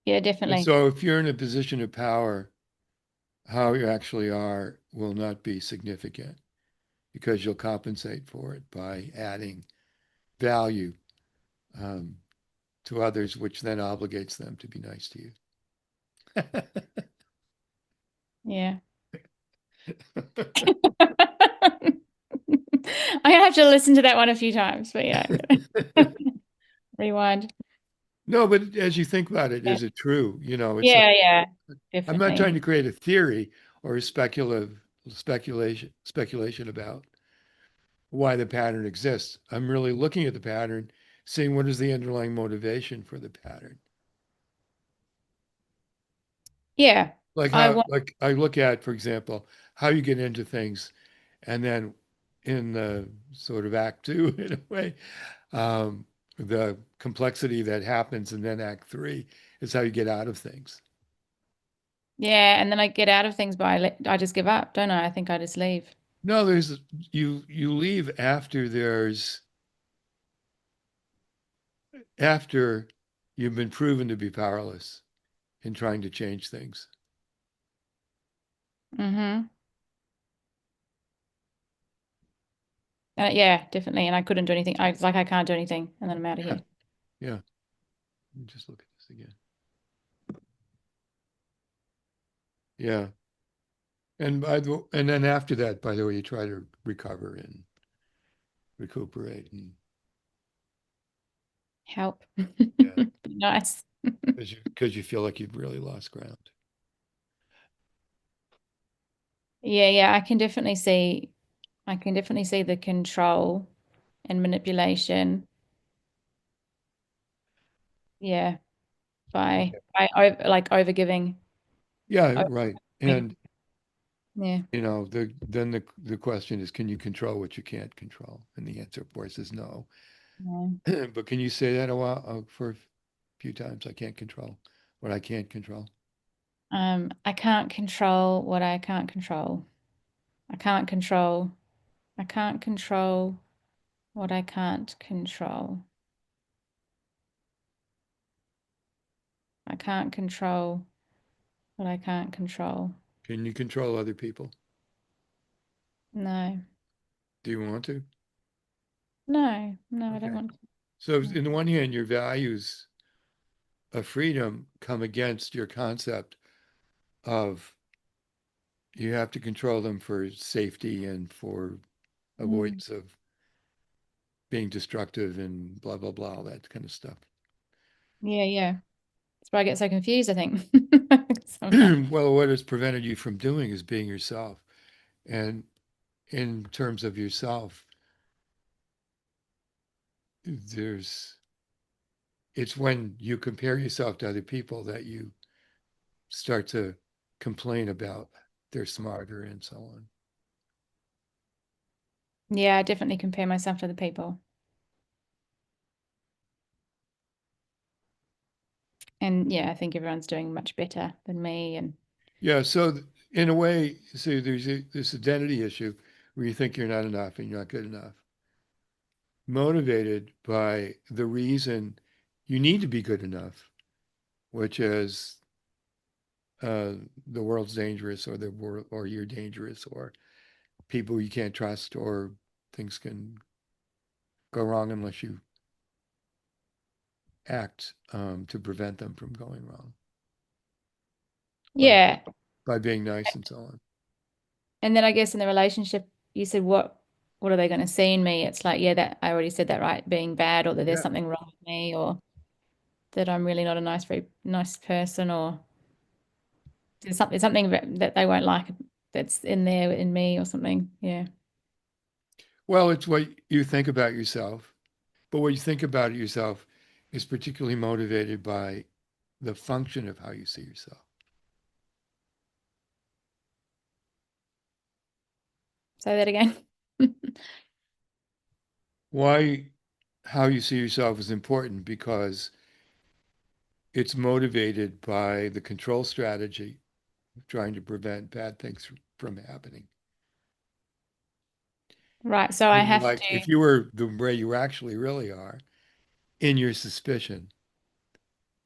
Yeah, And definitely. so if you're in a position of power, how you actually are will not be significant because you'll compensate for it by adding value um, to others, which then obligates them to be nice to you. Yeah. I have to listen to that one a few times, but yeah, rewind. No, but as you think about it, Yeah. is it true? It's like Yeah, I'm not trying definitely. to create a theory or a speculative speculation about why the pattern exists. I'm really looking at the pattern, seeing what is the underlying motivation for the pattern. Yeah. Like I how, want, like I look at, for example, how you get into things, and then in the sort of act two, in a way, um, the complexity that happens, and then act three is how you get out of things. yeah, and then I get out of things by I just give up, don't I? I think I just leave. No, you leave after you've been proven to be powerless in trying to change things. Mm-hmm. Yeah, definitely. And I couldn't do anything. It's like I can't do anything, and then I'm out of Yeah, here. yeah. Let me just look at this again. Yeah. And then after that, by the way, you try to recover and recuperate and Help. yeah, Nice. because you feel like you've really lost ground. Yeah, I can definitely see the control and manipulation. Yeah, Okay. like overgiving. Yeah, right. Overgiving. And Yeah. then the question is, can you control what you can't control? And the answer, of course, is no. Yeah. But can you say that for a few times? I can't control what I can't control. I can't control what I can't control. I can't control. I can't control what I can't control. I can't control what I can't control. Can you control other people? No, Do you want to? no, I don't Okay. want to. So, No. in the one hand, your values of freedom come against your concept of you have to control them for safety and for Mm. avoidance of being destructive and blah, blah, blah, all that kind of stuff. Yeah. That's why I get so confused, I think. Sometimes. Well, what has prevented you from doing is being yourself. And in terms of yourself, there's it's when you compare yourself to other people that you start to complain about they're smarter and so on. Yeah, I definitely compare myself to other people. And yeah, I think everyone's doing much better than me. And Yeah, so in a way, so there's this identity issue where you think you're not enough and you're not good enough, motivated by the reason you need to be good enough, which is uh, the world's dangerous or the world or you're dangerous or people you can't trust or things can go wrong unless you act to prevent them from going wrong by yeah. by being nice and so on. And then I guess in the relationship, you said, what are they going to see in me? It's like, yeah, that I already said that, right? Being bad, or that there's Yeah. something wrong with me, or that I'm really not a very nice person, or There's something that they won't like that's in there in me or something. Yeah. Well, it's what you think about yourself, but what you think about yourself is particularly motivated by the function of how you see yourself. Say that again. Why how you see yourself is important because it's motivated by the control strategy of trying to prevent bad things from happening. Right. So I have Like to. if you were the way you actually really are in your suspicion,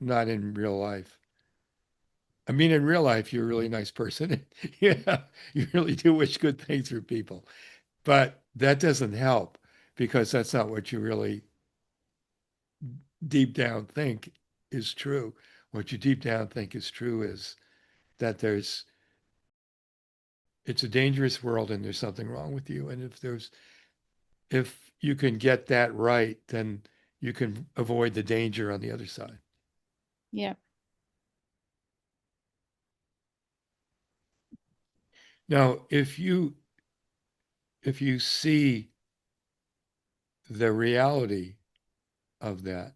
not in real life. I mean, in real life, you're a really nice person. Yeah, you really do wish good things for people. But that doesn't help because that's not what you really deep down think is true. What you deep down think is true is that it's a dangerous world and there's something wrong with you. And if you can get that right, then you can avoid the danger on the other side. Yeah. Now, if you see the reality of that,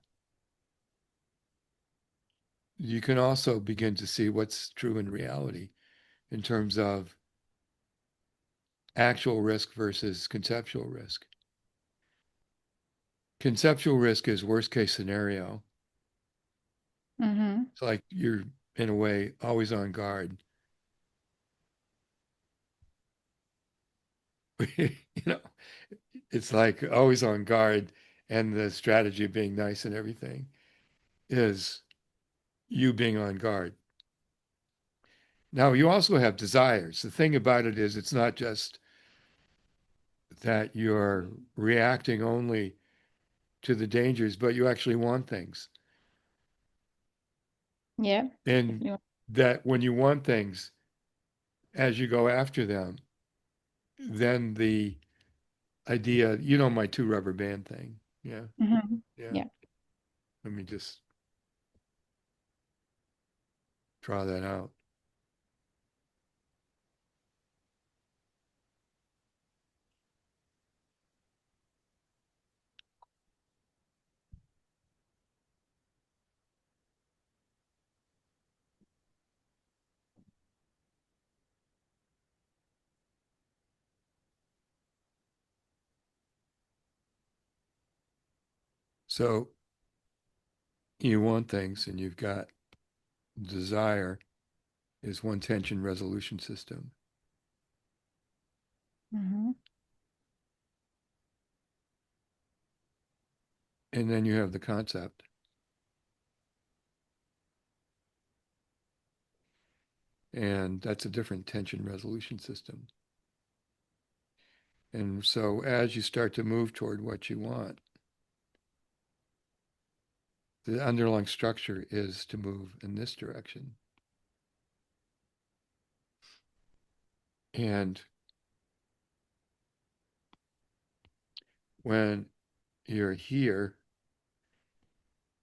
you can also begin to see what's true in reality in terms of actual risk versus conceptual risk. Conceptual risk is worst case scenario. Mm-hmm. It's like you're in a way always on guard. You know, it's like always on guard, and the strategy of being nice and everything is you being on guard. Now, you also have desires. The thing about it is, it's not just that you're reacting only to the dangers, but you actually want things. Yeah. And Definitely. that when you want things, as you go after them, then the idea, my two rubber band thing. Yeah. Mm-hmm. Yeah. Yeah. Let me just draw that out. So you want things and you've got desire is one tension resolution system. Mm-hmm. And then you have the concept. And that's a different tension resolution system. And so as you start to move toward what you want, the underlying structure is to move in this direction. And when you're here,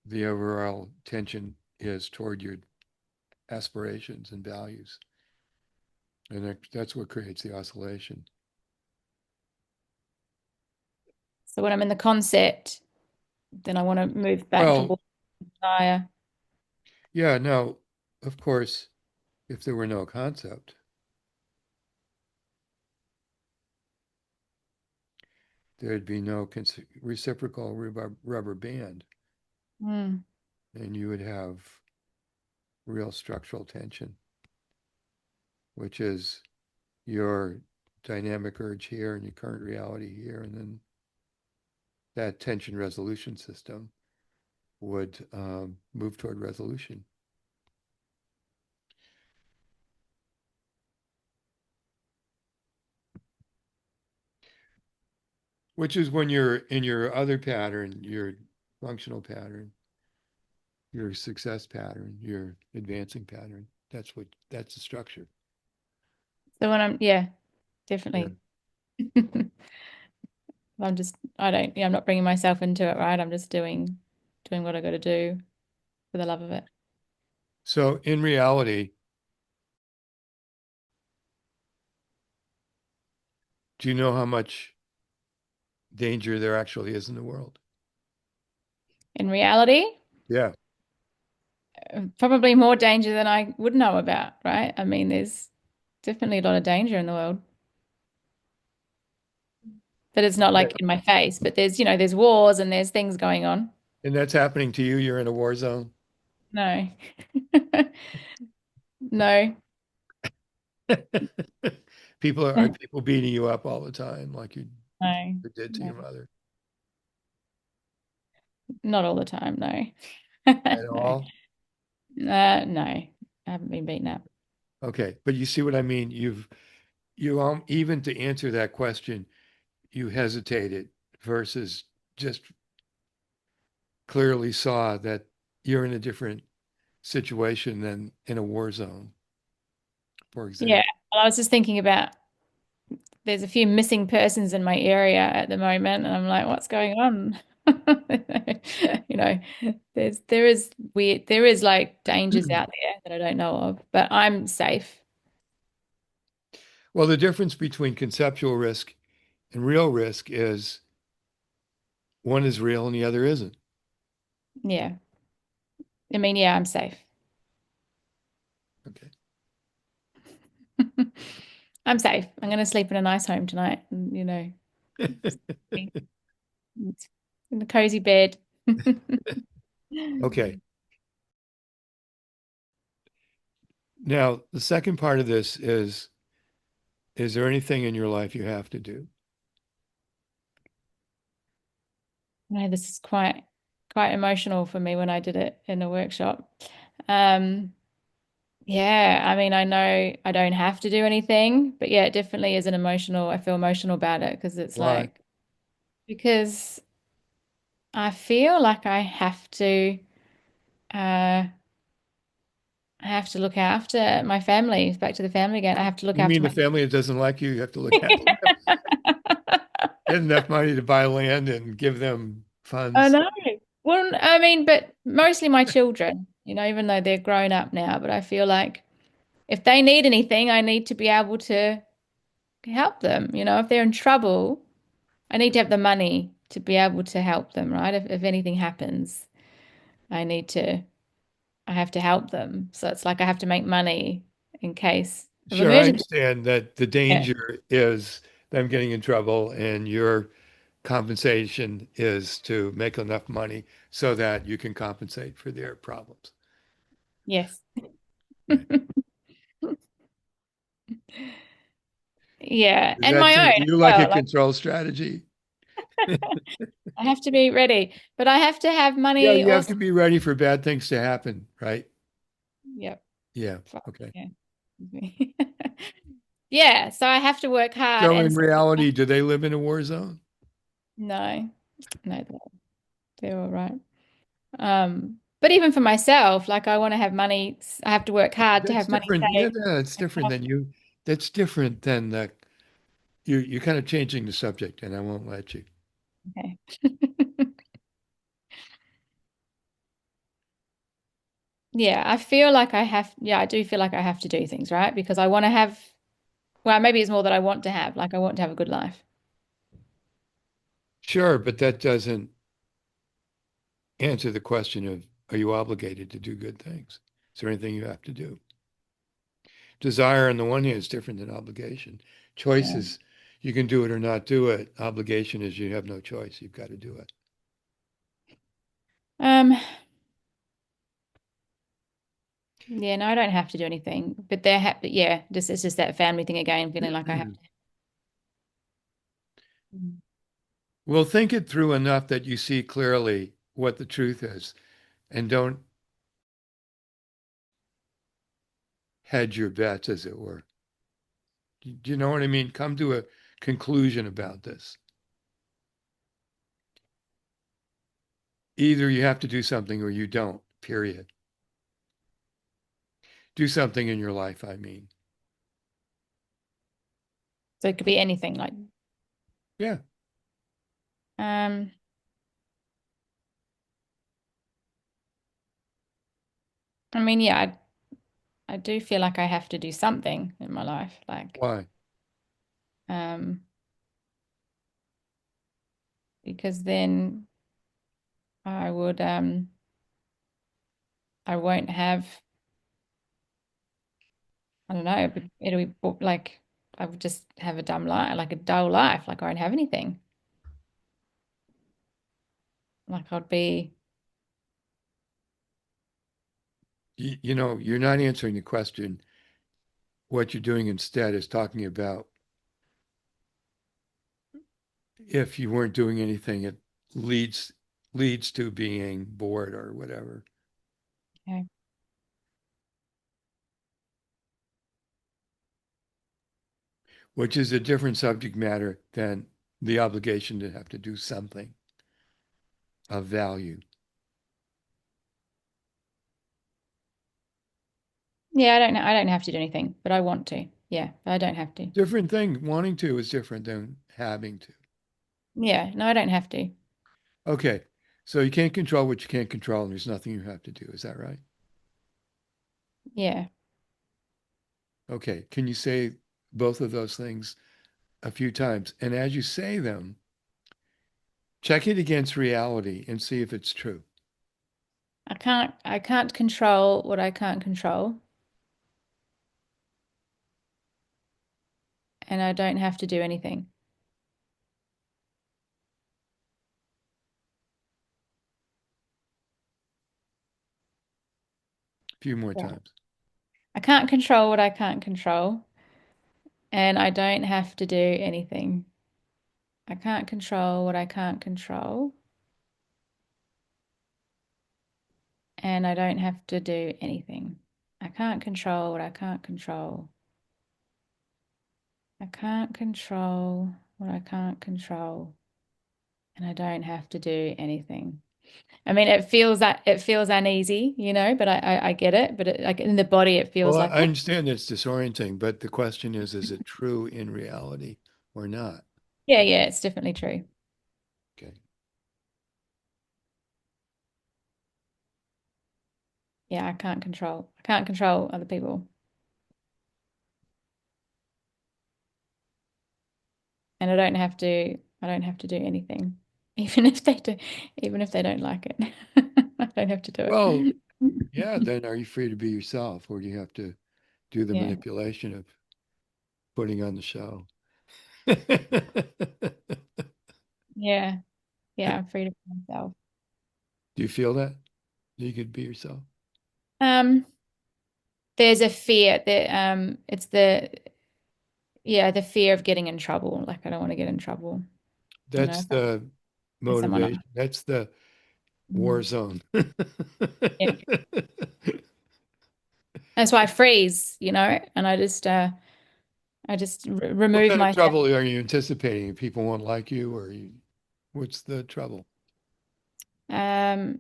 the overall tension is toward your aspirations and values. And that's what creates the oscillation. So when I'm in the concept, then I want to move back Well, towards desire. yeah, no, of course, if there were no concept, there'd be no reciprocal rubber band, Mm. and you would have real structural tension, which is your dynamic urge here and your current reality here, and then that tension resolution system would move toward resolution. Which is when you're in your other pattern, your functional pattern, your success pattern, your advancing pattern. That's the structure. So when yeah, Yeah. definitely. I'm not bringing myself into it, right? I'm just doing what I got to do for the love of it. So in reality, Do you know how much danger there actually is in the world? In reality, Yeah. probably more danger than I would know about, right? I mean, there's definitely a lot of danger in the world. But it's not Okay. like in my face, but there's wars and there's things going on. And that's happening to you. You're in a war zone. No. No, Are people beating you up all the time like you no, did to no, your mother not all the time, no. at No, all? no, I haven't been beaten up. Okay. But you see what I mean? Even to answer that question, you hesitated versus just clearly saw that you're in a different situation than in a war zone, for Yeah, example. well, I was just thinking about there's a few missing persons in my area at the moment, and I'm like, what's going on? You know, there is like dangers out there that I don't know of, but I'm safe. Well, the difference between conceptual risk and real risk is one is real and the other isn't. Yeah. I mean, yeah, I'm safe. Okay. I'm safe. I'm going to sleep in a nice home tonight, and, in a cozy bed. Okay. Now, the second part of this is there anything in your life you have to do? No, this is quite emotional for me when I did it in a workshop. Um, yeah, I mean, I know I don't have to do anything, but yeah, it definitely is an emotional. I feel emotional about it because it's Why? like because I feel like uh I have to look after my family. Back to the family again. I have to look You after mean the my family that doesn't like you have to look after them? Get enough money to buy land and give them I funds. know. Well, I mean, but mostly my children, even though they're grown up now, but I feel like if they need anything, I need to be able to help them. If they're in trouble, I need to have the money to be able to help them, right? If anything happens, I need to, I have to help them. So it's like I have to make money in case of Sure, I emergency. understand that the Yeah. danger is them getting in trouble and your compensation is to make enough money so that you can compensate for their problems. Yes. Right. Yeah. Does And that my seem own to as you like a well. Like control strategy? I have to be ready, but I have to have Yeah, money you have also. to be ready for bad things to happen, right? Yep. Yeah, Fuck, okay. yeah. Yeah, so I have to work hard So and in reality, do they live in a war zone? no, no, they're all right. But even for myself, like I want to have money, I have to work hard to That's have money different. Yeah, saved. that's different than you. That's different than the you're kind of changing the subject, and I won't let you. Okay. Yeah, I do feel like I have to do things, right? Because I want to have, well, maybe it's more that I want to have, like I want to have a good life. Sure, but that doesn't answer the question of are you obligated to do good things? Is there anything you have to do? Desire on the one hand is different than obligation. Choice Yeah. is you can do it or not do it. Obligation is you have no choice. You've got to do it. Um, yeah, no, I don't have to do anything, but but yeah, it's just that family thing again, feeling like I have to. Mm. Well, think it through enough that you see clearly what the truth is and don't hedge your bets, as it were. Do you know what I mean? Come to a conclusion about this. Either you have to do something or you don't, period. Do something in your life, I mean. So it could be anything like, Yeah. um, I mean, yeah, I do feel like I have to do something in my life, like, Why? um, because then I would I won't have, I don't know, it'll be like I would just have a dumb life, like a dull life, like I won't have anything. Like I'd be, You know, you're not answering the question. What you're doing instead is talking about if you weren't doing anything, it leads leads to being bored or whatever, okay. which is a different subject matter than the obligation to have to do something of value. Yeah, I don't have to do anything, but I want to. Yeah, but I don't have to. Different thing. Wanting to is different than having to. Yeah, no, I don't have to. Okay. So you can't control what you can't control, and there's nothing you have to do. Is that right? Yeah. Okay. Can you say both of those things a few times? And as you say them, check it against reality and see if it's true. I can't control what I can't control, and I don't have to do anything. A few more Yeah. times. I can't control what I can't control, and I don't have to do anything. I can't control what I can't control, and I don't have to do anything. I can't control what I can't control. I can't control what I can't control, and I don't have to do anything. I mean, it feels uneasy, you know, but I get it. But it, like in the body, it Well, feels like, I understand it's disorienting, but the question is it true in reality or not? yeah, yeah, it's definitely true. Okay. Yeah, I can't control other people, and I don't have to do anything, even if they do, even if they don't like it. I don't have to do Well, it. yeah, then are you free to be yourself, or do you have to do the Yeah, manipulation of putting on the show? yeah, yeah. I'm free to be myself. Do you feel that you could be yourself? Um, there's a fear that it's the yeah, the fear of getting in trouble. Like I don't want to get in trouble, you know, That's the if someone motivation. That's the war mm, zone. yeah. That's why I freeze, you know, and I just What remove kind of myself. trouble are you anticipating? People won't like you, or what's the trouble? Um,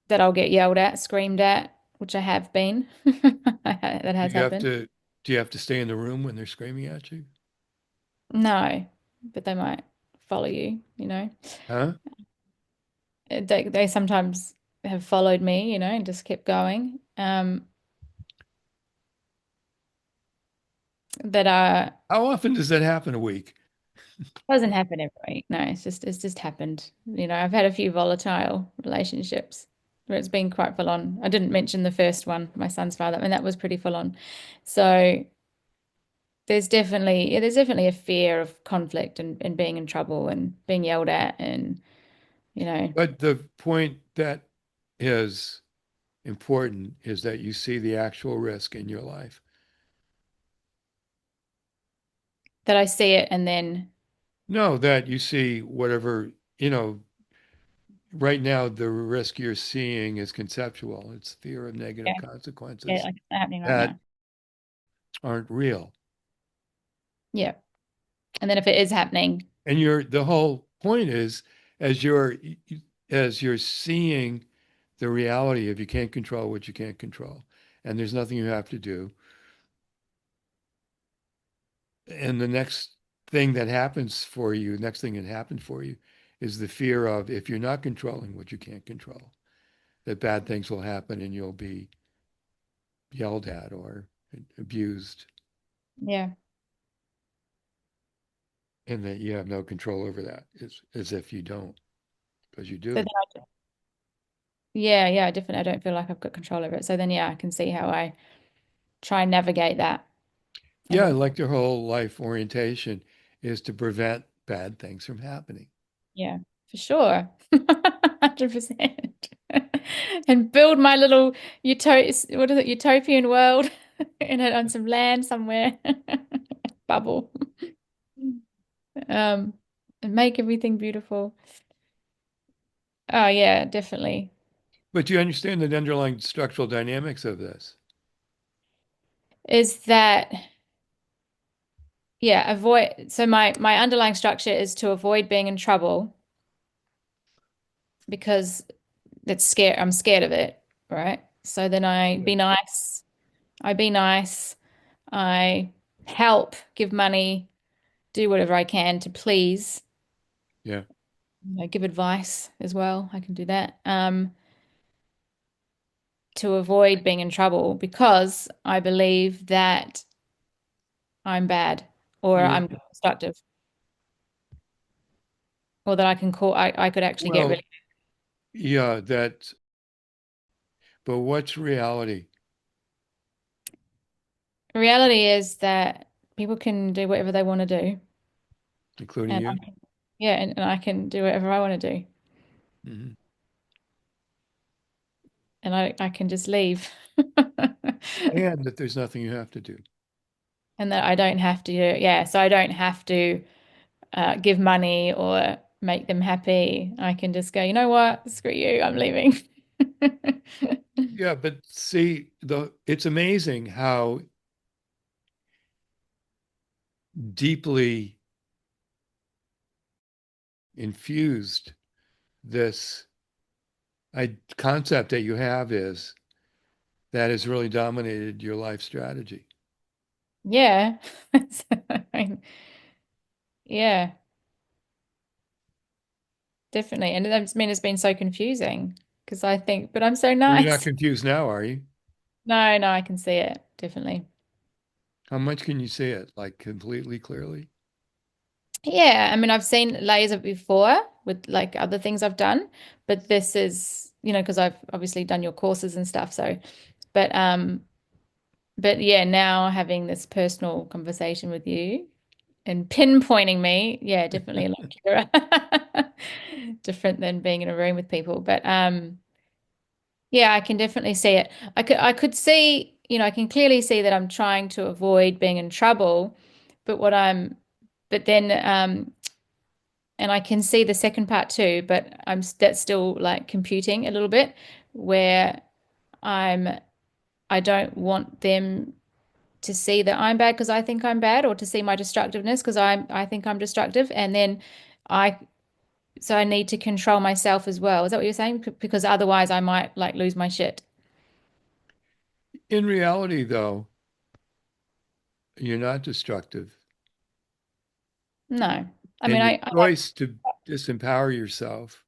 that I'll get yelled at, screamed at, which I have been. That Do has you have happened. to do you have to stay in the room when they're screaming at you? No, but they might follow you, you know. Huh? They sometimes have followed me, you know, and just kept going. That How often does that happen a week? doesn't happen every week. No, it's just happened. You know, I've had a few volatile relationships where it's been quite full on. I didn't mention the first one, my son's father, and that was pretty full on. So there's definitely a fear of conflict and being in trouble and being yelled at and you know But the point that is important is that you see the actual risk in your life. that I see it and then No, that you see whatever, you know, right now the risk you're seeing is conceptual. It's fear of yeah, negative yeah, consequences like it's happening right that now. aren't real. Yeah. And then if it is happening, And the whole point is as you're seeing the reality of you can't control what you can't control, and there's nothing you have to do. And the next thing that happens for you is the fear of if you're not controlling what you can't control, that bad things will happen and you'll be yelled at or abused, yeah. and that you have no control over that, as if you don't. because you So do. then yeah, definitely. I don't feel like I've got control over it. So then, yeah, I can see how I try and navigate that. Yeah, And like their whole life orientation is to prevent bad things from happening. yeah, for sure. 100%. And build my little what is it, utopian world on some land somewhere. Bubble. Um, and make everything beautiful. Oh yeah, definitely. But you understand the underlying structural dynamics of this. Is that yeah, avoid so my underlying structure is to avoid being in trouble because I'm scared of it, right? So then I Yeah. be nice. I be nice. I help, give money, do whatever I can to please. Yeah. Give advice as well. I can do that. To avoid being in trouble because I believe that I'm bad or You're, I'm destructive or that I could actually get well, really. yeah, but what's reality, Reality is that people can do whatever they want to do. including And you? yeah, and I can do whatever I want to do. Hmm. And I can just leave. And that there's nothing you have to do. And that I don't have to, yeah, so I don't have to give money or make them happy. I can just go, you know what? Screw you, I'm leaving. Yeah, but see, it's amazing how deeply infused this concept that you have is that has really dominated your life strategy. Yeah. Yeah, definitely. And I mean, it's been so confusing because I think, but I'm so Well, you're not nice. confused now, are you? No, no, I can see it, definitely. How much can you see it? Like completely clearly? Yeah, I mean, I've seen layers of it before with like other things I've done, but this is, because I've obviously done your courses and stuff. So, but yeah, now having this personal conversation with you and pinpointing me, yeah, definitely like you're different than being in a room with people. But yeah, I can definitely see it. I could see, I can clearly see that I'm trying to avoid being in trouble, but but then and I can see the second part too, but that's still like computing a little bit where I'm I don't want them to see that I'm bad because I think I'm bad or to see my destructiveness because I think I'm destructive and then I so I need to control myself as well. Is that what you're saying? Because otherwise I might like lose my shit. In reality, though, you're not destructive. No. I And mean your I like choice to disempower yourself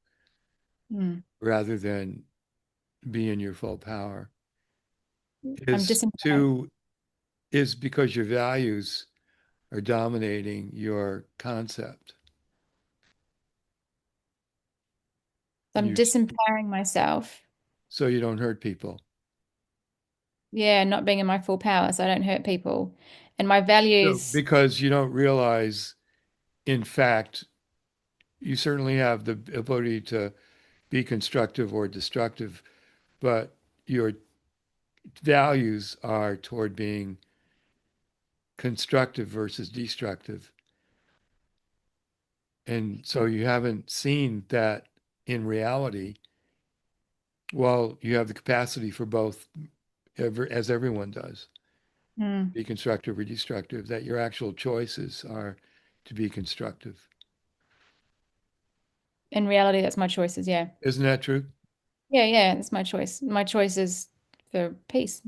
hmm, rather than be in your full power I'm is disempowering. to is because your values are dominating your concept. I'm You disempowering myself. so you don't hurt people. Yeah, not being in my full power so I don't hurt people. And my No, values, because you don't realize, in fact, you certainly have the ability to be constructive or destructive, but your values are toward being constructive versus destructive. And so you haven't seen that in reality. Well, you have the capacity for both, as everyone does, hmm, be constructive or destructive, that your actual choices are to be constructive. in reality, that's my choices. Yeah. Isn't that true? Yeah, yeah, it's my choice. My choice is for peace.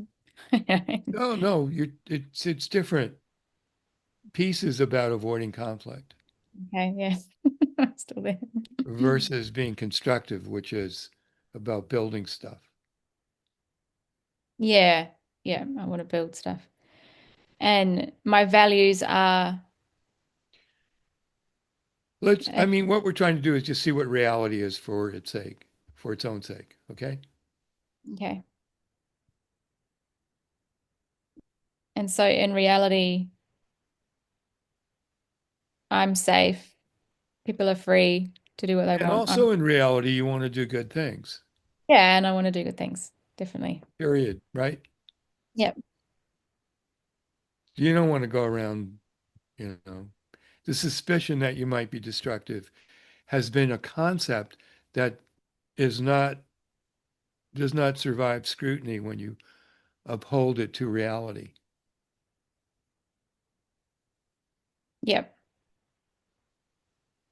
No, no, it's different. Peace is about avoiding conflict Okay, yeah. I'm still there. versus being constructive, which is about building stuff. Yeah, yeah, I want to build stuff. And my values are I And- mean, what we're trying to do is just see what reality is for its sake, for its own sake. Okay. Okay. And so in reality, I'm safe. People are free to do what they And want. I'm, also in reality, you want to do good things, yeah, and I want to do good things. Definitely. period, right? Yep. You don't want to go around, you know, the suspicion that you might be destructive has been a concept that is not, does not survive scrutiny when you uphold it to reality. Yep.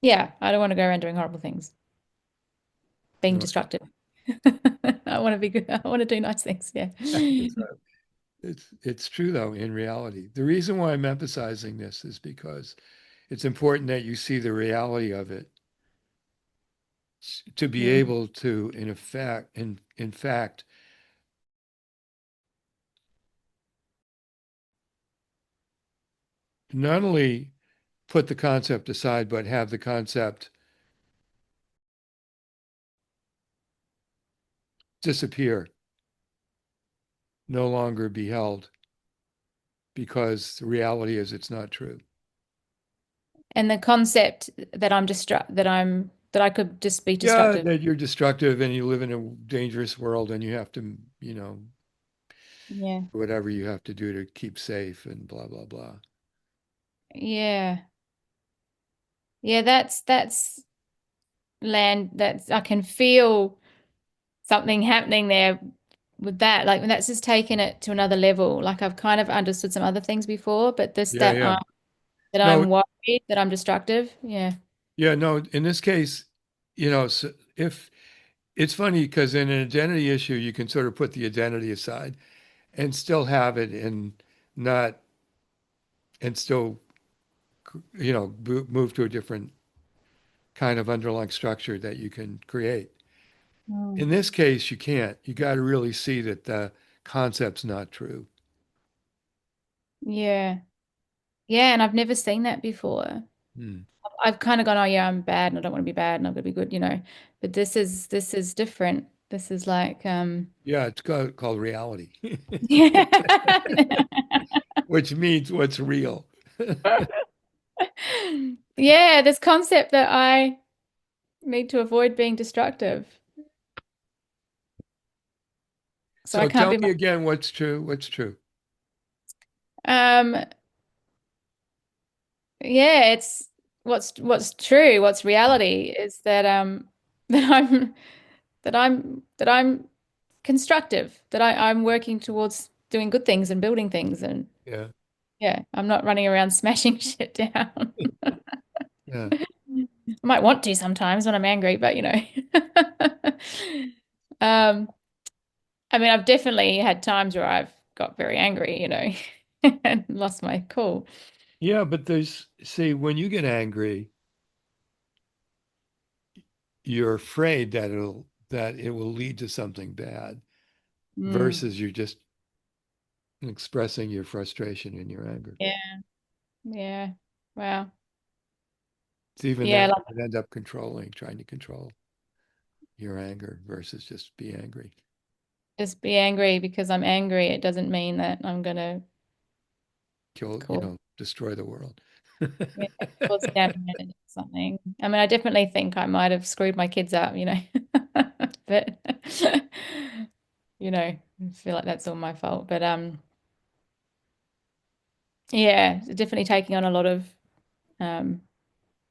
Yeah. I don't want to go around doing horrible things, being Right. destructive. I want to be good. I want to do nice things. Yeah. That's right. It's true though, in reality. The reason why I'm emphasizing this is because it's important that you see the reality of it to be Mm. able to, in fact, not only put the concept aside, but have the concept disappear, no longer be held, because the reality is it's not true. And the concept that that I could just be Yeah, destructive. that you're destructive and you live in a dangerous world and you have to, Yeah. whatever you have to do to keep safe and blah, blah, blah. Yeah. Yeah, that's land that's I can feel something happening there with that. Like when that's just taken it to another level. Like I've kind of understood some other things before, but this Yeah, yeah. that No, I'm worried that I'm destructive. Yeah. yeah, no, in this case, so if it's funny because in an identity issue, you can sort of put the identity aside and still have it and not, and still, move to a different kind of underlying structure that you can create. Mm. In this case, you can't. You got to really see that the concept's not true. Yeah. Yeah, and I've never seen that before. Hmm. I've kind of gone, oh yeah, I'm bad and I don't want to be bad and I'm gonna be good, you know. But this is different. This is like Yeah, it's called reality, yeah. which means what's real. Yeah, this concept that I need to avoid being destructive. So I So can't tell be my me again what's true. What's true? um yeah, it's what's true, what's reality is that that I'm constructive, that I'm working towards doing good things and building things and Yeah, yeah, I'm not running around smashing shit down. yeah. I might want to sometimes when I'm angry, but you know. Um, I mean, I've definitely had times where I've got very angry, you know, and lost my cool. Yeah, but see, when you get angry, you're afraid that it will lead to something bad Mm, versus you're just expressing your frustration and your anger. yeah, yeah. Wow. It's even Yeah, then like you could end up trying to control your anger versus just be angry. just be angry because I'm angry. It doesn't mean that I'm gonna Kill, cause destroy the world. yeah, cause damage or something. I mean, I definitely think I might have screwed my kids up, you know, but you know, I feel like that's all my fault. But yeah, definitely taking on a lot of um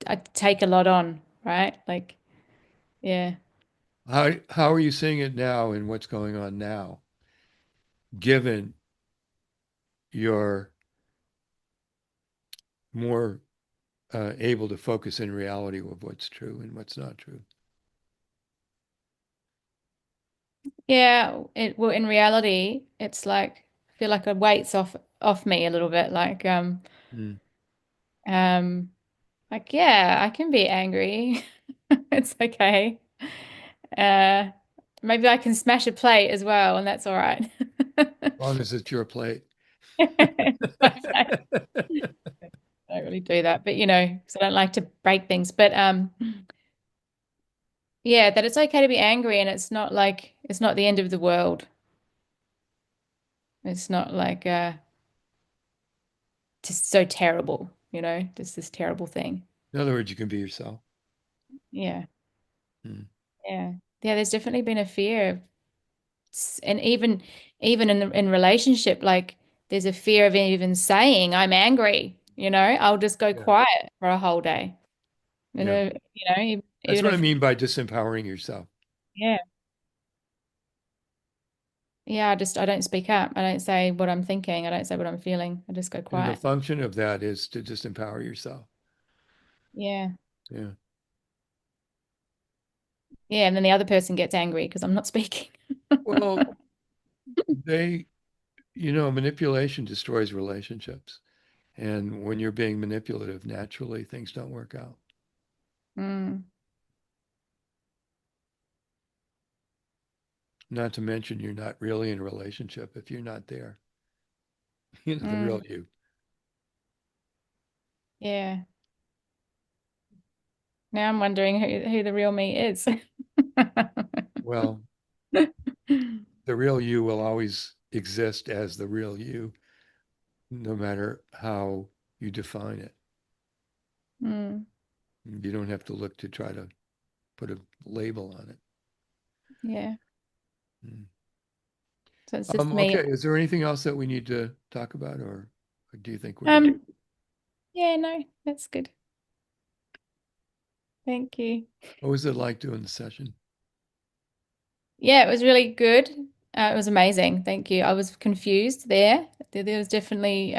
I take a lot on, right? Like, yeah. How are you seeing it now and what's going on now, given you're more able to focus in reality of what's true and what's not true? Yeah, well in reality, it's like I feel like a weight's off me a little bit. Mm. Um like yeah, I can be angry. It's okay. Uh maybe I can smash a plate as well, and that's all right. As long as it's your plate. Okay. I don't really do that, but because I don't like to break things. But yeah, that it's okay to be angry and it's not the end of the world. It's not like just so terrible, just this terrible thing. In other words, you can be yourself. Yeah. Mm. Yeah. Yeah, there's definitely been a fear of, and even in relationship, like there's a fear of even saying I'm angry, I'll just go Yeah. quiet for a whole day. Yeah. That's Even what I if mean by disempowering yourself. yeah. Yeah, I don't speak up. I don't say what I'm thinking. I don't say what I'm feeling. I just go And the quiet. function of that is to disempower yourself. Yeah. Yeah. Yeah, and then the other person gets angry because I'm not speaking. Well, they, manipulation destroys relationships. And when you're being manipulative, naturally things don't work out. Mm, Not to mention you're not really in a relationship if you're not there. The real mm, you. yeah. Now I'm wondering who the real me is. Well, the real you will always exist as the real you, no matter how you define it. Mm, You don't have to look to try to put a label on it. yeah. Mm. So it's just me. Okay. Is there anything else that we need to talk about, or do you think we're done? Um, yeah, no, that's good. Thank you. What was it like doing the session? Yeah, it was really good. It was amazing. Thank you. I was confused there. There was definitely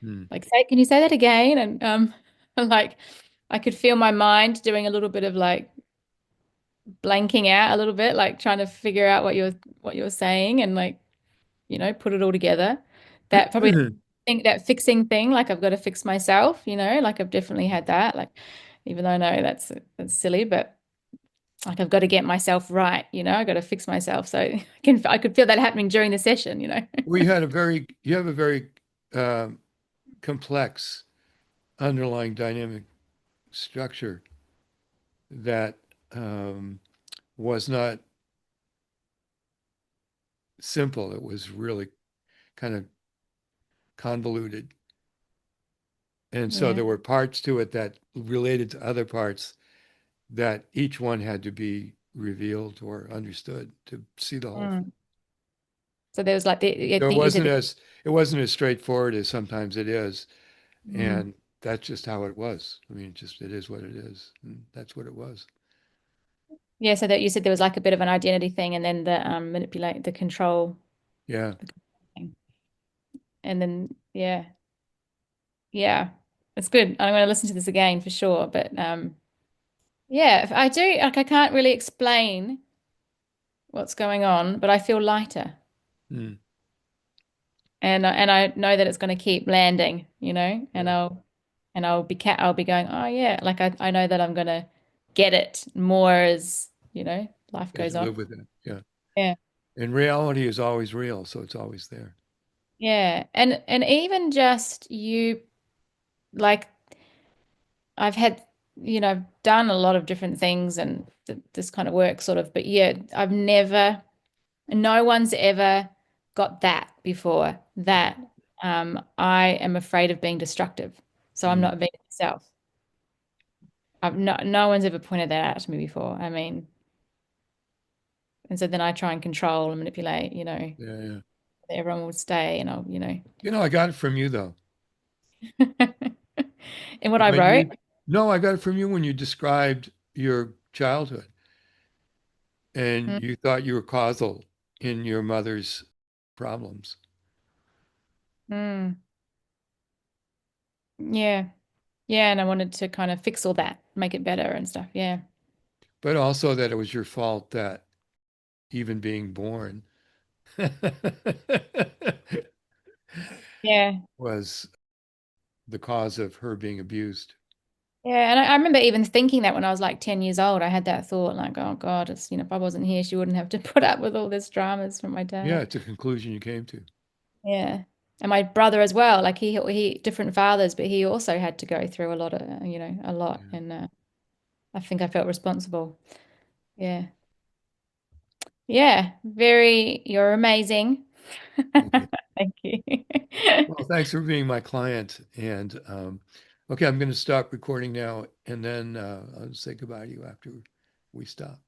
Hmm. like, can you say that again? And like I could feel my mind doing a little bit of like blanking out a little bit, like trying to figure out what you're saying and like, put it all together. That probably think that fixing thing, like I've got to fix myself, like I've definitely had that. Like even though I know that's silly, but like I've got to get myself right, I got to fix myself. So I could feel that happening during the session. You have a very um, complex underlying dynamic structure that was not simple. It was really kind of convoluted. And so Yeah. there were parts to it that related to other parts that each one had to be revealed or understood to see the whole thing. Mm. So there was like I So think you said it wasn't as straightforward as sometimes it is. mm. And that's just how it was. I mean, it is what it is. And that's what it was. Yeah, so that you said there was like a bit of an identity thing and then the manipulate the control Yeah. thing. And then yeah, it's good. I'm going to listen to this again for sure. But yeah, if I do like I can't really explain what's going on, but I feel lighter, Mm, and I know that it's going to keep landing, and yeah. I'll be going, oh yeah, like I know that I'm going to get it more as life As goes you on. live with it. Yeah. Yeah, And reality is always real, so it's always there. yeah, and even just you like I've had I've done a lot of different things and th this kind of work sort of, but yeah, no one's ever got that before that I am afraid of being destructive. So I'm Mm, not being myself. No one's ever pointed that out to me before. I mean, and so then I try and control and manipulate, yeah, yeah. that everyone will stay and I'll. I got it from you though. In what I When wrote. you, no, I got it from you when you described your childhood and Mm, you thought you were causal in your mother's problems, mm, yeah. Yeah, and I wanted to kind of fix all that, make it better and stuff. Yeah. but also that it was your fault that even being born Yeah. was the cause of her being abused. Yeah, and I remember even thinking that when I was like 10 years old, I had that thought like, oh God, if I wasn't here, she wouldn't have to put up with all this dramas from my Yeah, dad. it's a conclusion you came to. Yeah. And my brother as well, like he different fathers, but he also had to go through a lot of, a lot. Yeah. And I think I felt responsible. Yeah. Yeah. You're amazing. Okay. Thank you. Well, thanks for being my client. And okay, I'm going to stop recording now, and then I'll say goodbye to you after we stop.